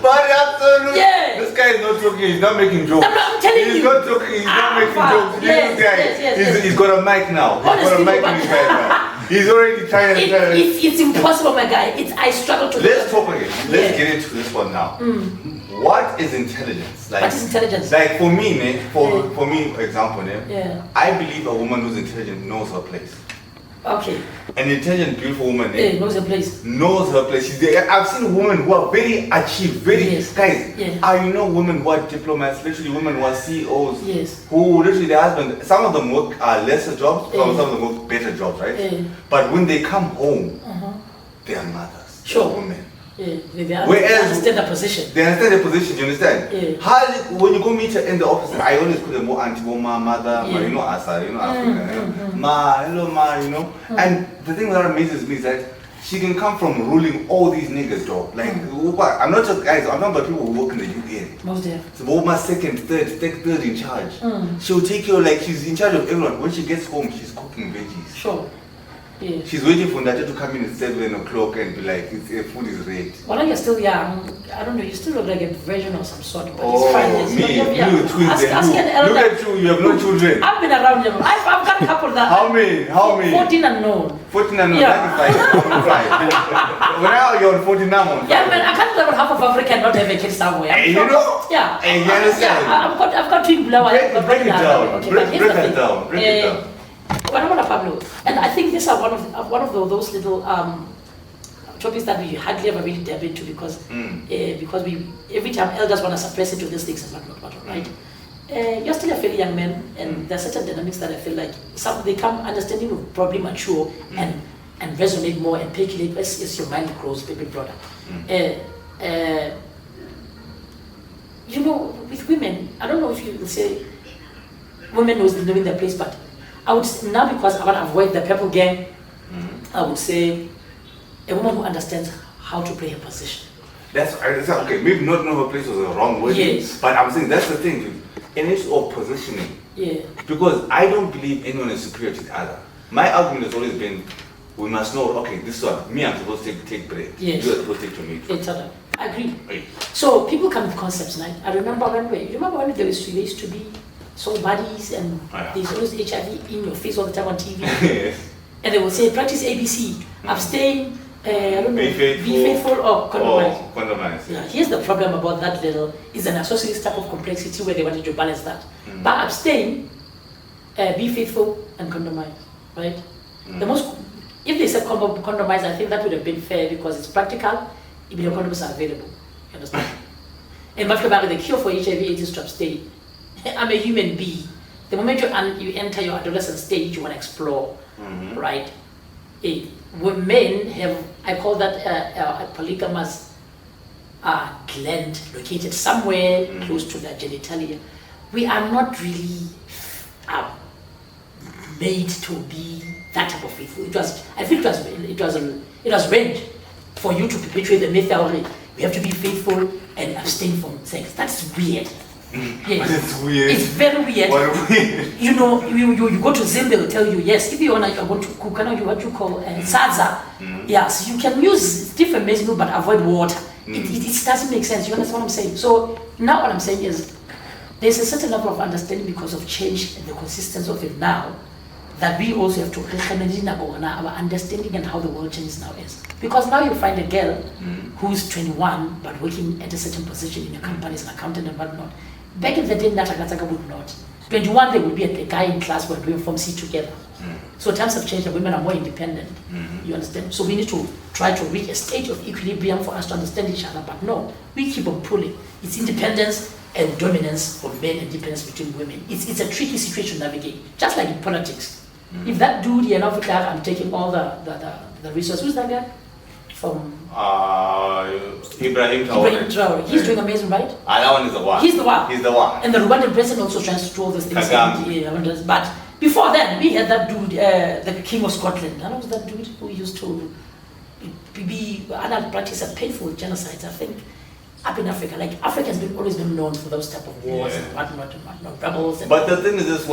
But absolutely. Yeah. This guy is not joking, he's not making jokes. I'm telling you. He's not joking, he's not making jokes. This guy, he's got a mic now. He's got a mic in his hand now. He's already trying to tell It's impossible, my guy. I struggle to. Let's talk again. Let's get into this one now. What is intelligence? What is intelligence? Like for me, for me, example, I believe a woman who's intelligent knows her place. Okay. An intelligent, beautiful woman knows her place. Knows her place. She's there. I've seen women who are very achieved, guys. I know women who are diplomats, literally women who are CEOs. Yes. Who literally their husband. Some of them work lesser jobs, some of them work better jobs, right? But when they come home, they are mothers. Sure. They are women. They understand their position. They understand their position, you understand? How, when you go meet her in the office, I always call them more auntie, ma, mother, ma, you know, Asa, you know, African, ma, hello, ma, you know. And the thing that amazes me is that she can come from ruling all these niggas, dog. Like, I'm not just guys, I'm talking about people who work in the UN. Most definitely. So, Obama second, third in charge. She'll take you, like, she's in charge of everyone. When she gets home, she's cooking veggies. Sure. She's waiting for Nadia to come in at 7 o'clock and be like, food is ready. Well, you're still young. I don't know, you still look like a version of some sort, but it's fine. You twins. Look at you have no children. I've been around them. I've got a couple that. How many? 14 and known. 14 and known, yeah. 95. When you're on 14 now, yeah, man, I can't travel half of Africa and not have a kid somewhere. You know? Yeah. I've got twin blower. Break it down. Break it down. Pablo. And I think these are one of those little topics that we hardly ever really delve into because we every time elders want to suppress into these things and whatnot, right? You're still a fairly young man, and there are certain dynamics that I feel like they come understanding will probably mature and resonate more and percolate as your mind grows a bit broader. You know, with women, I don't know if you will say women knows knowing their place, but I would say, now because I want to avoid the purple gang, I would say a woman who understands how to play her position. That's okay. Maybe not know her place was the wrong word. Yes. But I'm saying that's the thing, dude. And it's all positioning. Yeah. Because I don't believe anyone is superior to the other. My argument has always been, we must know, okay, this one, me, I'm supposed to take bread. Yes. You are supposed to take tomato. I agree. Right. So people come with concepts, right? I remember when there used to be soul bodies and there's always HIV in your face all the time on TV. Yes. And they will say, practice ABC, abstain, be faithful or condomize. Yeah. Here's the problem about that little, it's an associative type of complexity where they wanted to balance that. But abstain, be faithful and condomize, right? If they said condomize, I think that would have been fair because it's practical, if your condoms are available, you understand? And the cure for HIV/AIDS is to abstain. I'm a human being. The moment you enter your adolescent stage, you want to explore, right? Men have, I call that a polygamous gland located somewhere close to their genitalia. We are not really made to be that type of faithful. I feel it was meant for you to perpetuate the myth that we have to be faithful and abstain from sex. That's weird. Yes. That's weird. It's very weird. You know, you go to Zim, they will tell you, yes, if you want to cook, what you call salsa, yes, you can use different medicine but avoid water. It doesn't make sense. You understand what I'm saying? So now what I'm saying is there's a certain level of understanding because of change and the consistency of it now that we also have to recommend our understanding and how the world changes now is. Because now you find a girl who's 21 but working at a certain position in a company as an accountant and whatnot. Back in the day, Natagazaga would not. 21, they would be a guy in class who are doing Form C together. So times have changed, the women are more independent. You understand? So we need to try to reach a state of equilibrium for us to understand each other. But no, we keep on pulling. It's independence and dominance for men and dependence between women. It's a tricky situation to navigate, just like in politics. If that dude here in Africa, I'm taking all the resources. Who's that guy? From Ibrahim Traore. He's doing amazing, right? That one is the one. He's the one. He's the one. And the Rwandan president also tries to do all those things. But before then, we had that dude, the King of Scotland. How was that dude who used to be practice a painful genocides, I think, up in Africa. Like Africa has always been known for those type of wars and whatnot, rebels. But the thing is this,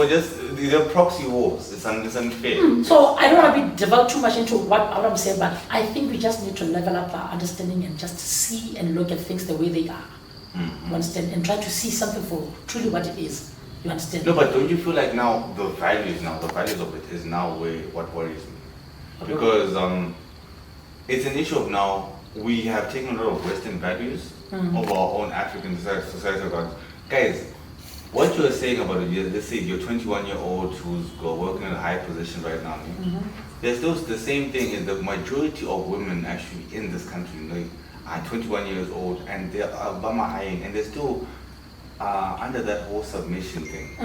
they're proxy wars. It's unfair. So I don't want to be developed too much into what I'm saying, but I think we just need to level up our understanding and just see and look at things the way they are. You understand? And try to see something for truly what it is. You understand? No, but don't you feel like now the values of it is now what worries me? Because it's an issue of now we have taken a lot of Western values of our own African society. Guys, what you're saying about it, let's say you're 21-year-old who's working in a high position right now. There's still the same thing is the majority of women actually in this country are 21 years old and they're Obama-eyeing and they're still under that whole submission thing.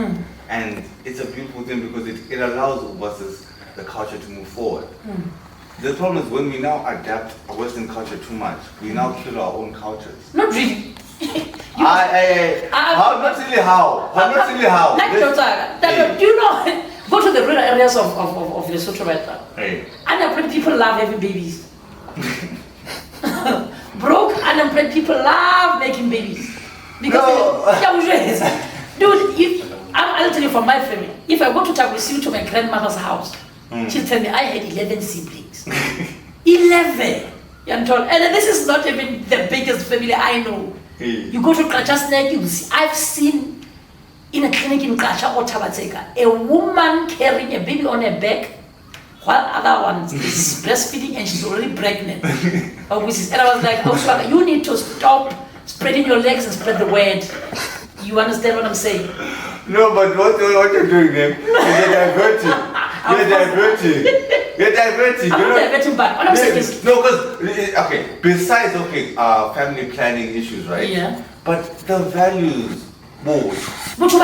And it's a beautiful thing because it allows us the culture to move forward. The problem is when we now adapt a Western culture too much, we now kill our own cultures. Not really. Not really how. Do you know, go to the rural areas of Lesotho right now. Unemployed people love having babies. Broke, unemployed people love making babies. Because dude, I'll tell you from my family, if I go to Tabusi to my grandmother's house, She'll tell me, I had 11 siblings. 11! And this is not even the biggest family I know. You go to Krachasnek, you see, I've seen in a clinic in Kracha or Tabatseka, a woman carrying a baby on her back while other ones is breastfeeding and she's already pregnant. And I was like, you need to stop spreading your legs and spread the word. You understand what I'm saying? No, but what you're doing then, you're diverting. You're diverting. I'm not diverting, but what I'm saying is... No, because, okay, besides, family planning issues, right? Yeah. But the values, but you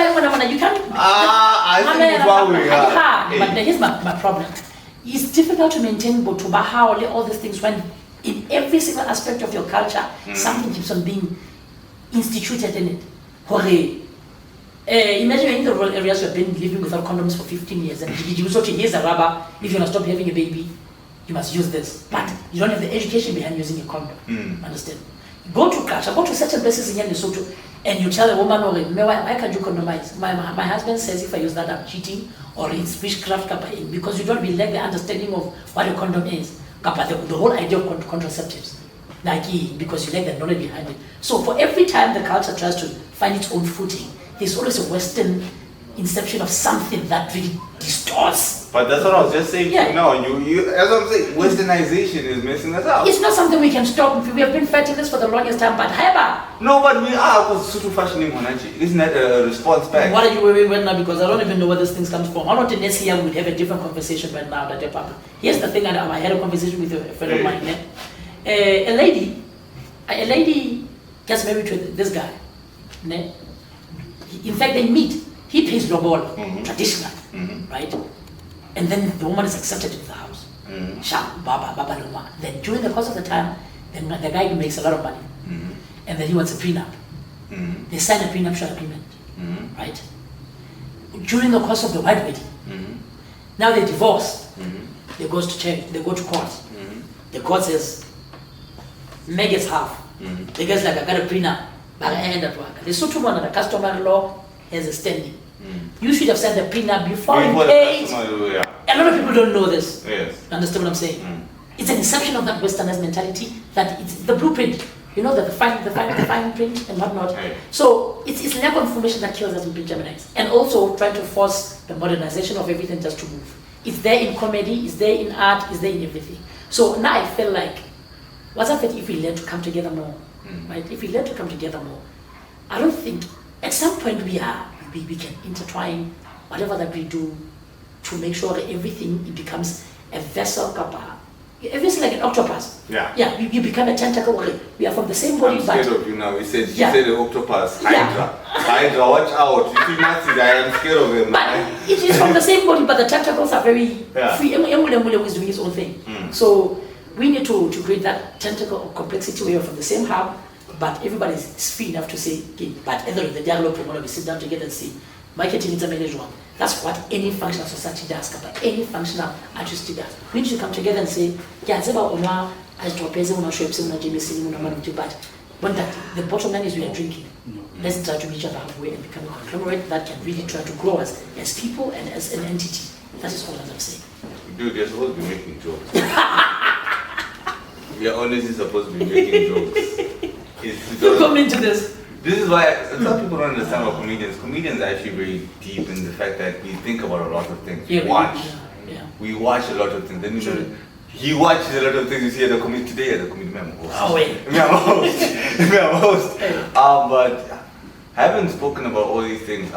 can't... I think it's one way. But here's my problem. It's difficult to maintain Botuba, all these things, when in every single aspect of your culture, something keeps on being instituted in it. Imagine in the rural areas you have been living without condoms for 15 years, and you sort of here's a rubber. If you want to stop having a baby, you must use this. But you don't have the education behind using a condom. Understand? Go to culture, go to certain places in Lesotho, and you tell a woman, why can't you condomize? My husband says if I use that, I'm cheating, or it's witchcraft, because you don't really like the understanding of what a condom is. The whole idea of contraceptives. Because you like the knowledge behind it. So for every time the culture tries to find its own footing, there's always a Western inception of something that really distorts. But that's what I was just saying. Yeah. No, as I'm saying, Westernization is messing us up. It's not something we can stop. We have been fighting this for the longest time, but no, but we are, because Sutu fashioning Honachi. Isn't that a response back? What are you wearing right now? Because I don't even know where this thing comes from. I'm not in this here, we'd have a different conversation right now. Here's the thing, I had a conversation with a friend of mine. A lady gets married to this guy. In fact, they meet. He pays lobol, traditional, right? And then the woman is accepted into the house. Then during the course of the time, then the guy makes a lot of money. And then he wants a prenup. They sign a prenuptial agreement, right? During the course of the white wedding, now they divorce. They go to church, they go to court. The court says, Meg gets half. The guy's like, I got a prenup, but I end up work. The Sutu one, the customary law has a standing. You should have signed the prenup before you paid. A lot of people don't know this. Yes. Understand what I'm saying? It's an inception of that westernized mentality, that it's the blueprint. You know that the fine print and whatnot. Right. So it's lack of information that kills us in Geminis. And also trying to force the modernization of everything just to move. It's there in comedy, it's there in art, it's there in everything. So now I feel like, what's up if we learn to come together more? Right? If we learn to come together more, I don't think at some point we can intertwine whatever that we do to make sure that everything becomes a vessel kappa. Everything's like an octopus. Yeah. Yeah, you become a tentacle. We are from the same body, I'm scared of you now. You said the octopus. Hydra. Hydra, watch out. You see Nazis, I am scared of him. But it is from the same body, but the tentacles are very free. Emule is doing his own thing. So we need to create that tentacle of complexity where you're from the same hub, but everybody is free enough to say, okay, but either the dialogue promoter, we sit down together and see, marketing is a management. That's what any functional society does, but any functional artist does. We need to come together and say, yeah, it's about Oma, as to a person, but the bottom line is we are drinking. Let's try to meet each other halfway and become a conglomerate that can really try to grow us as people and as an entity. That is all that I'm saying. Dude, you're supposed to be making jokes. We are honestly supposed to be making jokes. You come into this. This is why some people don't understand about comedians. Comedians are actually very deep in the fact that we think about a lot of things. We watch. We watch a lot of things. Then he watches a lot of things. You see at the comedy today at the comedy member host. Oh wait. I'm host. But having spoken about all these things,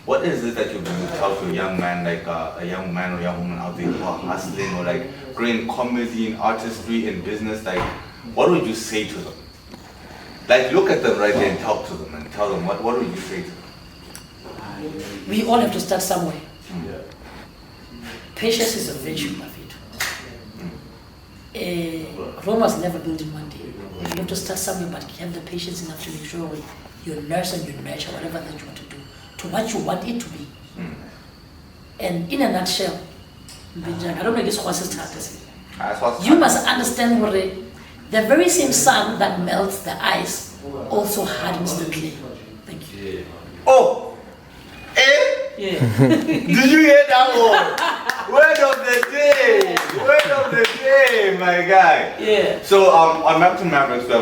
what is it that you would tell to a young man, like a young man or young woman out there who are hustling or like growing comedy in artistry in business? Like, what would you say to them? Like, look at them right there and talk to them and tell them what would you say to them? We all have to start somewhere. Patience is a virtue, my feet. Rome was never built in one day. You have to start somewhere, but you have the patience enough to make sure you nurse and you nurture whatever that you want to do to what you want it to be. And in a nutshell, I don't know this horse's status. You must understand what the very same sun that melts the ice also hardens the clay. Thank you. Oh! Eh? Yeah. Did you hear that one? Word of the day! Word of the day, my guy! Yeah. So, on Marketing Mavericks, we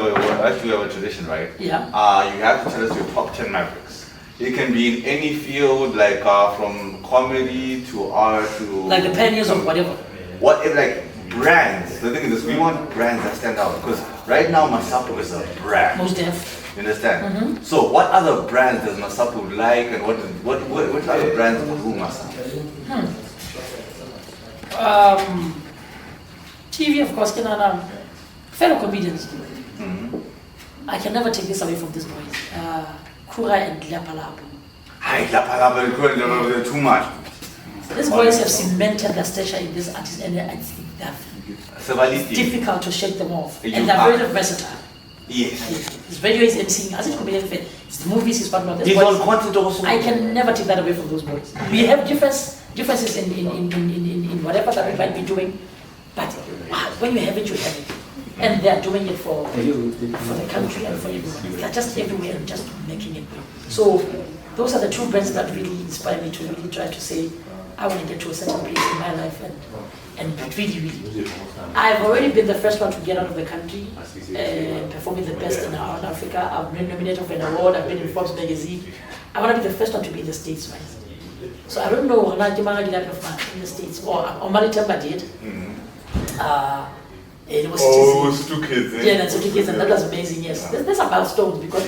have a tradition, right? Yeah. You have to tell us your top 10 Mavericks. It can be in any field, like from comedy to art to... Like the pioneers of whatever. What if, like, brands? The thing is this, we want brands that stand out. Because right now, Masapo is a brand. Most def. You understand? So what other brands does Masapo like, and what other brands do Masapo? TV, of course, fellow comedians. I can never take this away from these boys. Kura and Lapalabu. Hi, Lapalabu, they're too much. These boys have cemented their stature in this artist, and it's difficult to shake them off. And they're very versatile. Yes. His radio is emceeing, as it could be anything. It's movies, his partner. He's on content also. I can never take that away from those boys. We have differences in whatever that we might be doing, but when you have it, you have it. And they are doing it for the country and for everyone. They are just everywhere and just making it. So those are the two brands that really inspire me to really try to say, I want to get to a certain place in my life and really. I've already been the first one to get out of the country, performing the best in Africa. I've been nominated for an award, I've been in Forbes magazine. I want to be the first one to be in the States, right? So I don't know when I in the States, or Maritamba did. It was 2 kids, eh? Yeah, that's 2 kids, and that was amazing, yes. There's a milestone, because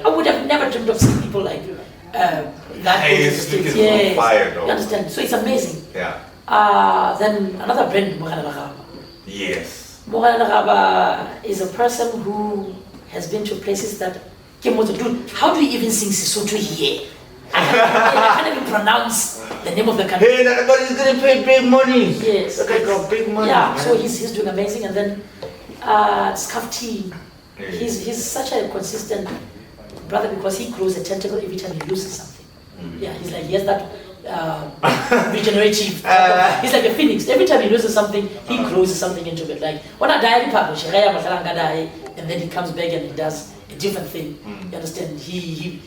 I would have never dreamed of seeing people like that. Hey, it's on fire, though. You understand? So it's amazing. Yeah. Then another brand, Mogala Lagaba. Yes. Mogala Lagaba is a person who has been to places that dude, how do you even sing Sesotho here? I can't even pronounce the name of the country. Hey, but he's getting paid big money. Yes. Okay, got big money. Yeah, so he's doing amazing. And then Skafti, he's such a consistent brother, because he grows a tentacle every time he loses something. Yeah, he's like, he has that regenerative. He's like a phoenix. Every time he loses something, he grows something into it. Like when I die, and then he comes back and he does a different thing. You understand? He's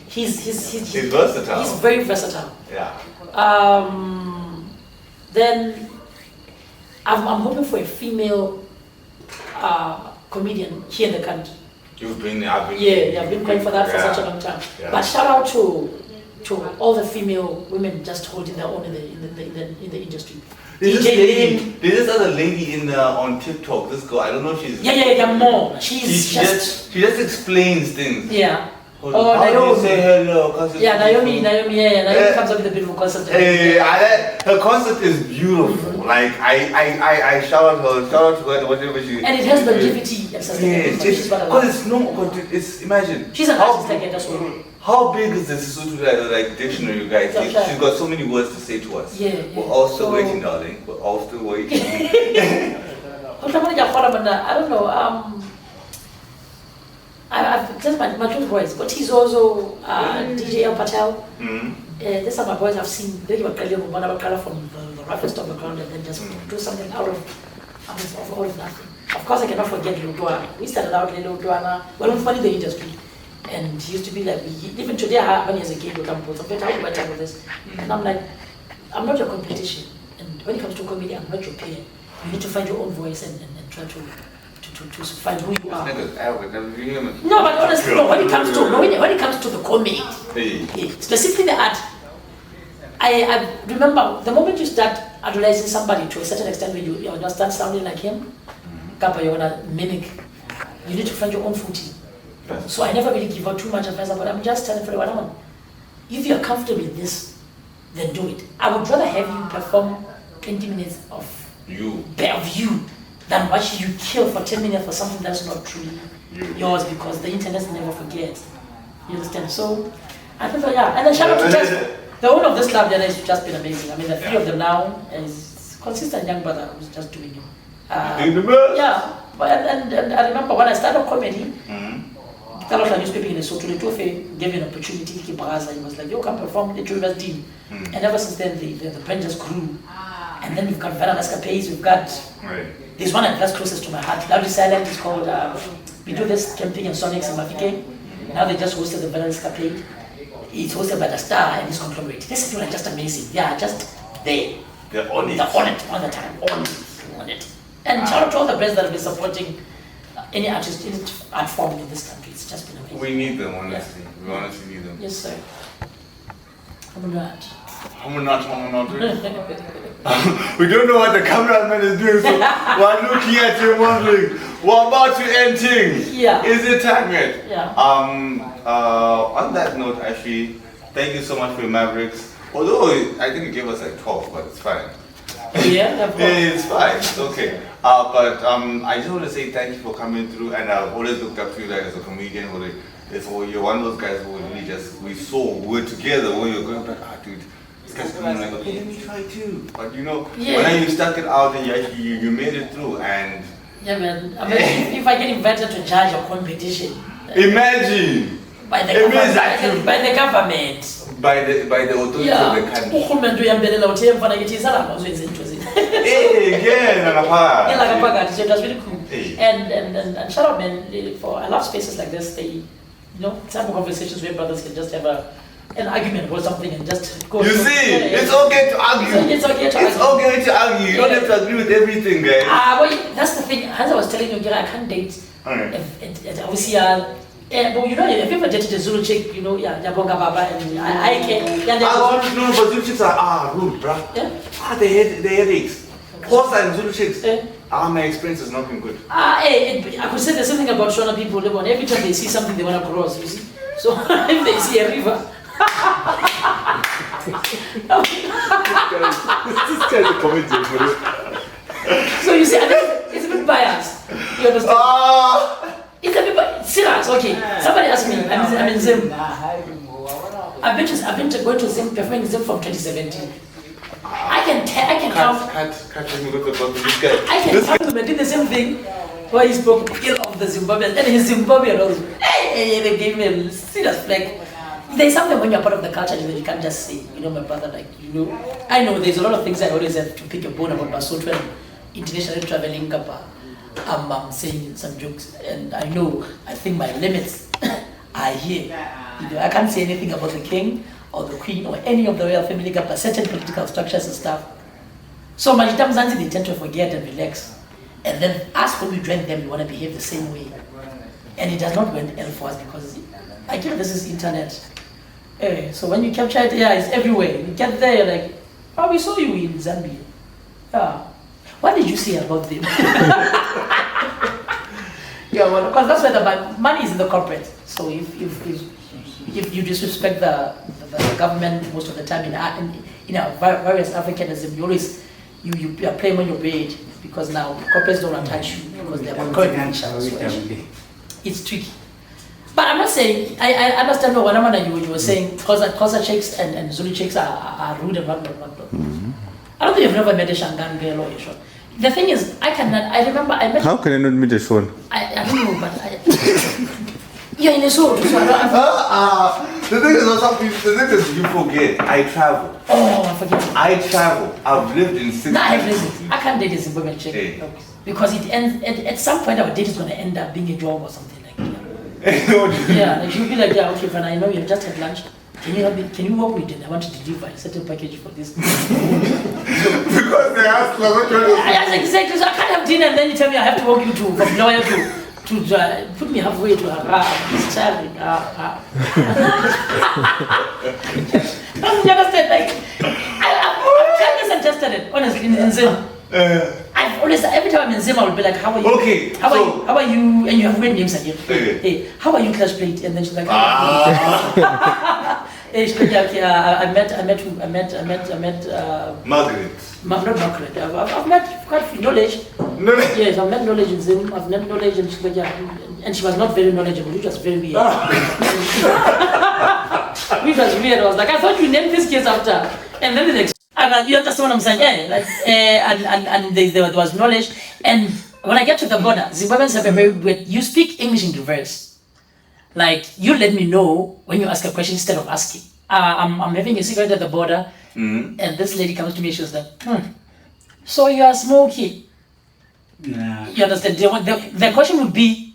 versatile. He's very versatile. Yeah. Then I'm hoping for a female comedian here in the country. I've been going for that for such a long time. Yeah. But shout out to all the female women just holding their own in the industry. There's this other lady on TikTok. This girl, I don't know if she's. Yeah, more. She just explains things. Yeah. Oh, Naomi. Say hello. Naomi. Naomi comes up with a beautiful concept. Her concept is beautiful. Like I shout out to her whatever she. And it has longevity and sustainability. Because it's imagine. She's an artist like it as well. How big is this like dictionary, you guys? She's got so many words to say to us. Yeah. We're all still waiting, darling. We're all still waiting. I don't know. I've just my two boys, but he's also DJ El Patel. These are my boys I've seen. They give a color from the roughest of the ground and then just do something out of nothing. Of course, I cannot forget Ludwana. We started out in Ludwana. Well, we're funny the industry. And he used to be like, even today, when he has a game, we come both. I'm better with this. And I'm like, I'm not your competition. And when it comes to comedy, I'm not your peer. You need to find your own voice and try to find who you are. No, but honestly, when it comes to the comedy, specifically the art, I remember the moment you start idolizing somebody to a certain extent, when you start sounding like him, you're gonna mimic. You need to find your own footing. So I never really give out too much advice, but I'm just telling everyone, if you're comfortable with this, then do it. I would rather have you perform 20 minutes of you than watch you kill for 10 minutes for something that's not truly yours, because the internet never forgets. You understand? So I prefer, and then shout out to the owner of this club has just been amazing. I mean, the three of them now is consistent young brother who's just doing it. And I remember when I started comedy, Talosha newspaper in Lesotho, the gave me an opportunity. He was like, "Yo, come perform the Children's team." And ever since then, the brand just grew. And then we've got Vanilla Escapades. We've got this one that's closest to my heart. Lovely Silent is called. We do this camping and Sonics in Mafike. Now they just hosted the Vanilla Escapade. It's hosted by the Star and his conglomerate. These people are just amazing. They are just there. They're on it. They're on it all the time. On it. And shout out to all the brands that have been supporting any artist in art form in this country. It's just been amazing. We need them, honestly. We honestly need them. Yes, sir. I'm not. We don't know what the cameraman is doing, so we're looking at you wondering, we're about to end things. Yeah. Is it time yet? Yeah. On that note, actually, thank you so much for your Mavericks. Although I think you gave us like 12, but it's fine. Yeah, it's fine. It's okay. But I just want to say thank you for coming through, and I've always looked up to you like as a comedian. You're one of those guys who really we were together when you were going back, dude. This guy's coming like, okay, let me try too. But when you stuck it out and you made it through, and yeah, man. I mean, if I get invited to judge a competition, imagine by the government. By the authorities of the country. Hey, again, so it was really cool. And shout out, man, I love spaces like this. They, type of conversations where brothers can just have an argument about something and just go. You see, it's okay to argue. It's okay to argue. You don't have to agree with everything, guys. Well, that's the thing. As I was telling you, I can't date. Obviously, but if you ever dated a Zulu chick, Jabonga Baba, and I can. No, but Zulu chicks are rude, bruh. Yeah? They headaches. Horse and Zulu chicks. My experience has not been good. I could say the same thing about Shona people. Every time they see something, they want to cross, you see. So if they see a river. This guy's a comedian. So you see, it's a bit biased. You understand? It's a bit serious. Okay. Somebody asked me. I'm in Zim. I've been going to Zim, performing Zim from 2017. I can come. I can come and do the same thing. Where he spoke ill of the Zimbabweans, and his Zimbabwean also. Hey, they gave me a serious flag. There's something when you're part of the culture that you can't just say, my brother, I know there's a lot of things I always have to pick a bone about Basotho and internationally traveling. I'm saying some jokes, and I think my limits are here. I can't say anything about the king or the queen or any of the royal family, but certain political structures and stuff. So many times they tend to forget and relax. And then us, when we join them, we want to behave the same way. And it does not go well for us because, again, this is internet. So when you capture it, it's everywhere. You get there, you're like, we saw you in Zambia. Yeah. What did you say about them? Because that's where the money is in the corporate. So if you disrespect the government most of the time in our various Africanism, you are playing on your braid because now corporates don't attach you because they're current. So it's tricky. But I'm not saying, I understand what you were saying, Xhosa chicks and Zulu chicks are rude and whatnot. I don't think you've never met a Shangan girl or a Shon. The thing is, I remember I met... How can I not meet a Shon? I don't know, but you're in a show, so I don't... The thing is, you forget, I travel. Oh, I forget. I travel. I've lived in 6 countries. I can't date a Zimbabwean chick. Because it ends, at some point our date is going to end up being a job or something like that. She'll be like, okay, fine, I know you just had lunch. Can you help me? Can you work with it? I want to deliver a certain package for this. Because they asked what you're doing. Exactly. So I can't have dinner and then you tell me I have to walk you from lawyer to put me halfway to this child. You understand? I've tried this and tested it, honestly, in Zim. I've always, every time I'm in Zim, I will be like, how are you? Okay. How are you? And you have great names again. Hey, how are you, class plate? And then she's like, she's like, okay, I met Margaret. Not Margaret. I've met quite a few knowledge. Knowledge? Yes, I've met knowledge in Zim. I've met knowledge, and she's like, and she was not very knowledgeable. Which was very weird. Which was weird. I was like, I thought you named these kids after, and then the and you understand what I'm saying? And there was knowledge. And when I get to the border, Zimbabweans have a very weird. You speak English in reverse. Like, you let me know when you ask a question instead of asking. I'm having a cigarette at the border, and this lady comes to me. She was like, so you are smoking? Nah. You understand? The question would be,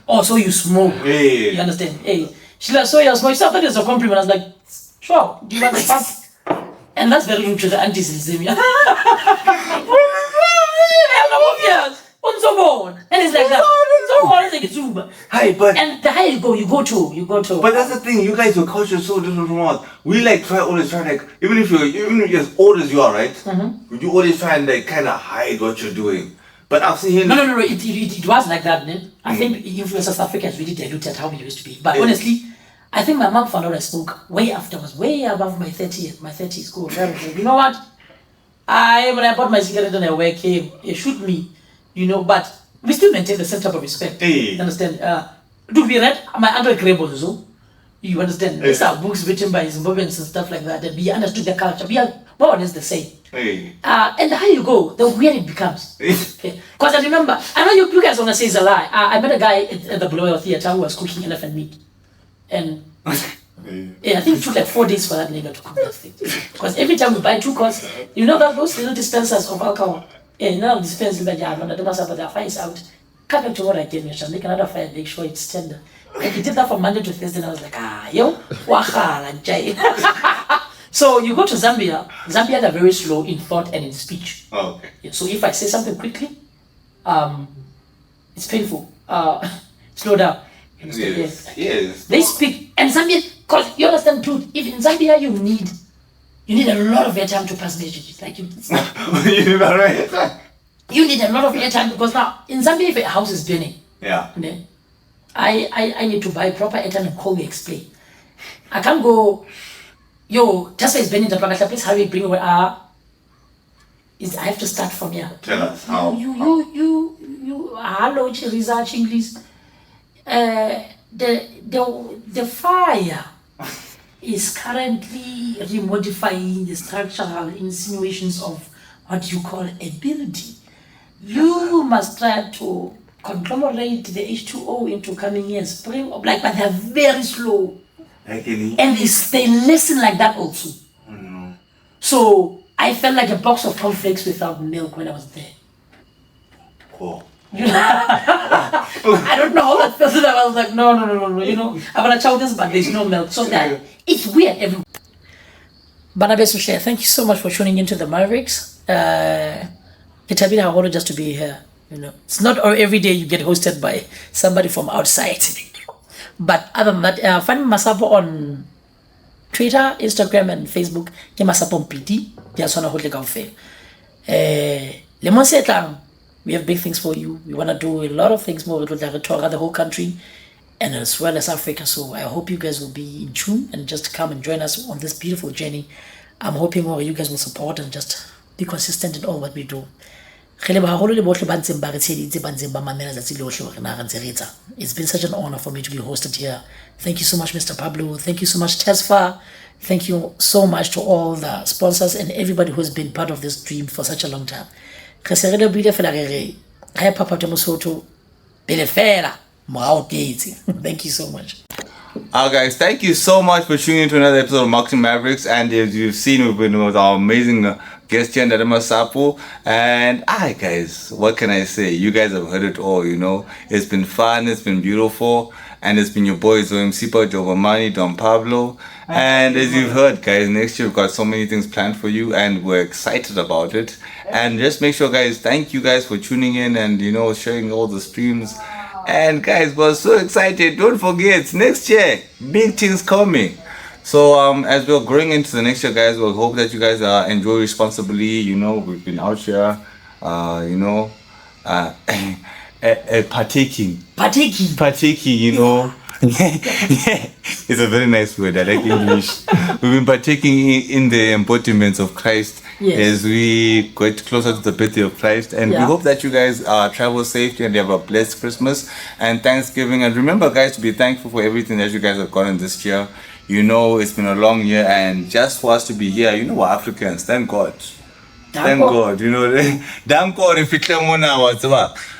oh, so you smoke? Hey. You understand? Hey, she's like, so you are smoking? So I thought it was a compliment. I was like, sure. Do you want to pass? And that's very rude to the aunties in Zambia. And it's like that. Hi, but and the higher you go to. But that's the thing. You guys, your culture is so different from us. We like always try like even if you're as old as you are, right? Mm-hmm. You always try and like kind of hide what you're doing. But I've seen him. No. It was like that, man. I think the influence of Africa has really diluted how we used to be. But honestly, I think my mom found out I spoke way afterwards, way above my 30s school. You know what? When I bought my cigarette and I work came, it shoot me, but we still maintain the same type of respect. You understand? Do we read my undergrad also? You understand? These are books written by Zimbabweans and stuff like that, and we understood the culture. We are more or less the same. And how you go, the weird it becomes. Because I remember, I know you guys want to say it's a lie. I met a guy at the Blue Theatre who was cooking elephant meat. And I think it took like 4 days for that nigga to cook that thing. Because every time we buy 2 course, that those little dispensers of alcohol. Now dispensers like but their fire is out. Come back tomorrow again, you shall make another fire, make sure it's tender. And he did that from Monday to Thursday, and I was like, wahala jai. So you go to Zambia. Zambia are very slow in thought and in speech. Oh, okay. Yeah, so if I say something quickly, it's painful. Slow down. Yes. They speak, and Zambia, because you understand truth. If in Zambia you need a lot of airtime to pass messages. Like you need a lot of airtime because now in Zambia, if a house is burning, I need to buy proper airtime and call me explain. I can't go, just is burning the plug. Please hurry, bring where I have to start from here. Tell us how. You hello, research English. The fire is currently remodifying the structural insinuations of what you call a building. You must try to conglomerate the H2O into coming in spring, but they're very slow. And they listen like that also. So I felt like a box of cornflakes without milk when I was there. Cool. I don't know how that felt. I was like, no. I'm gonna chow this, but there's no milk. So that it's weird. Banabe, thank you so much for tuning into the Mavericks. It's a bit hard just to be here. It's not every day you get hosted by somebody from outside. But other than that, find Masapo on Twitter, Instagram, and Facebook. Masap Mpiti. We have big things for you. We want to do a lot of things more with the whole country and as well as Africa. So I hope you guys will be in tune and just come and join us on this beautiful journey. I'm hoping more you guys will support and just be consistent in all what we do. It's been such an honor for me to be hosted here. Thank you so much, Mr. Pablo. Thank you so much, Tesfa. Thank you so much to all the sponsors and everybody who's been part of this dream for such a long time. Thank you so much. Guys, thank you so much for tuning into another episode of Marketing Mavericks. And as you've seen, we've been with our amazing guest here, Masapo. And guys, what can I say? You guys have heard it all, It's been fun, it's been beautiful. And it's been your boys, Sipa, Jovamani, Don Pablo. And as you've heard, guys, next year we've got so many things planned for you and we're excited about it. And just make sure, guys, thank you guys for tuning in and, sharing all the streams. And guys, we're so excited. Don't forget, next year, big things coming. So as we're growing into the next year, guys, we hope that you guys enjoy responsibly. We've been out here, partaking, It's a very nice word. I like English. We've been partaking in the embodiments of Christ as we get closer to the birthday of Christ. And we hope that you guys travel safely and you have a blessed Christmas and Thanksgiving. And remember, guys, to be thankful for everything that you guys have gotten this year. It's been a long year, and just for us to be here, we're Africans. Thank God. Thank God. Thank God if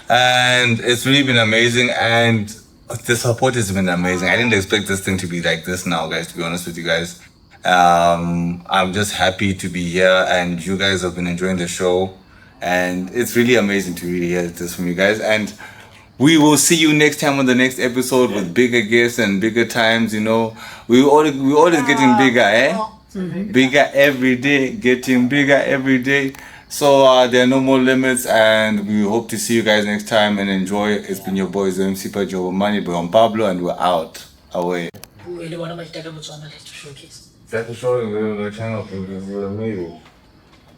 and it's really been amazing, and the support has been amazing. I didn't expect this thing to be like this now, guys, to be honest with you guys. I'm just happy to be here, and you guys have been enjoying the show, and it's really amazing to really hear this from you guys. And we will see you next time on the next episode with bigger guests and bigger times. We always getting bigger, bigger every day, getting bigger every day. So there are no more limits, and we hope to see you guys next time and enjoy. It's been your boys MC Pajo Money Boy Pablo, and we're out. Away. Really want to make that showcase. That's the show. The channel for the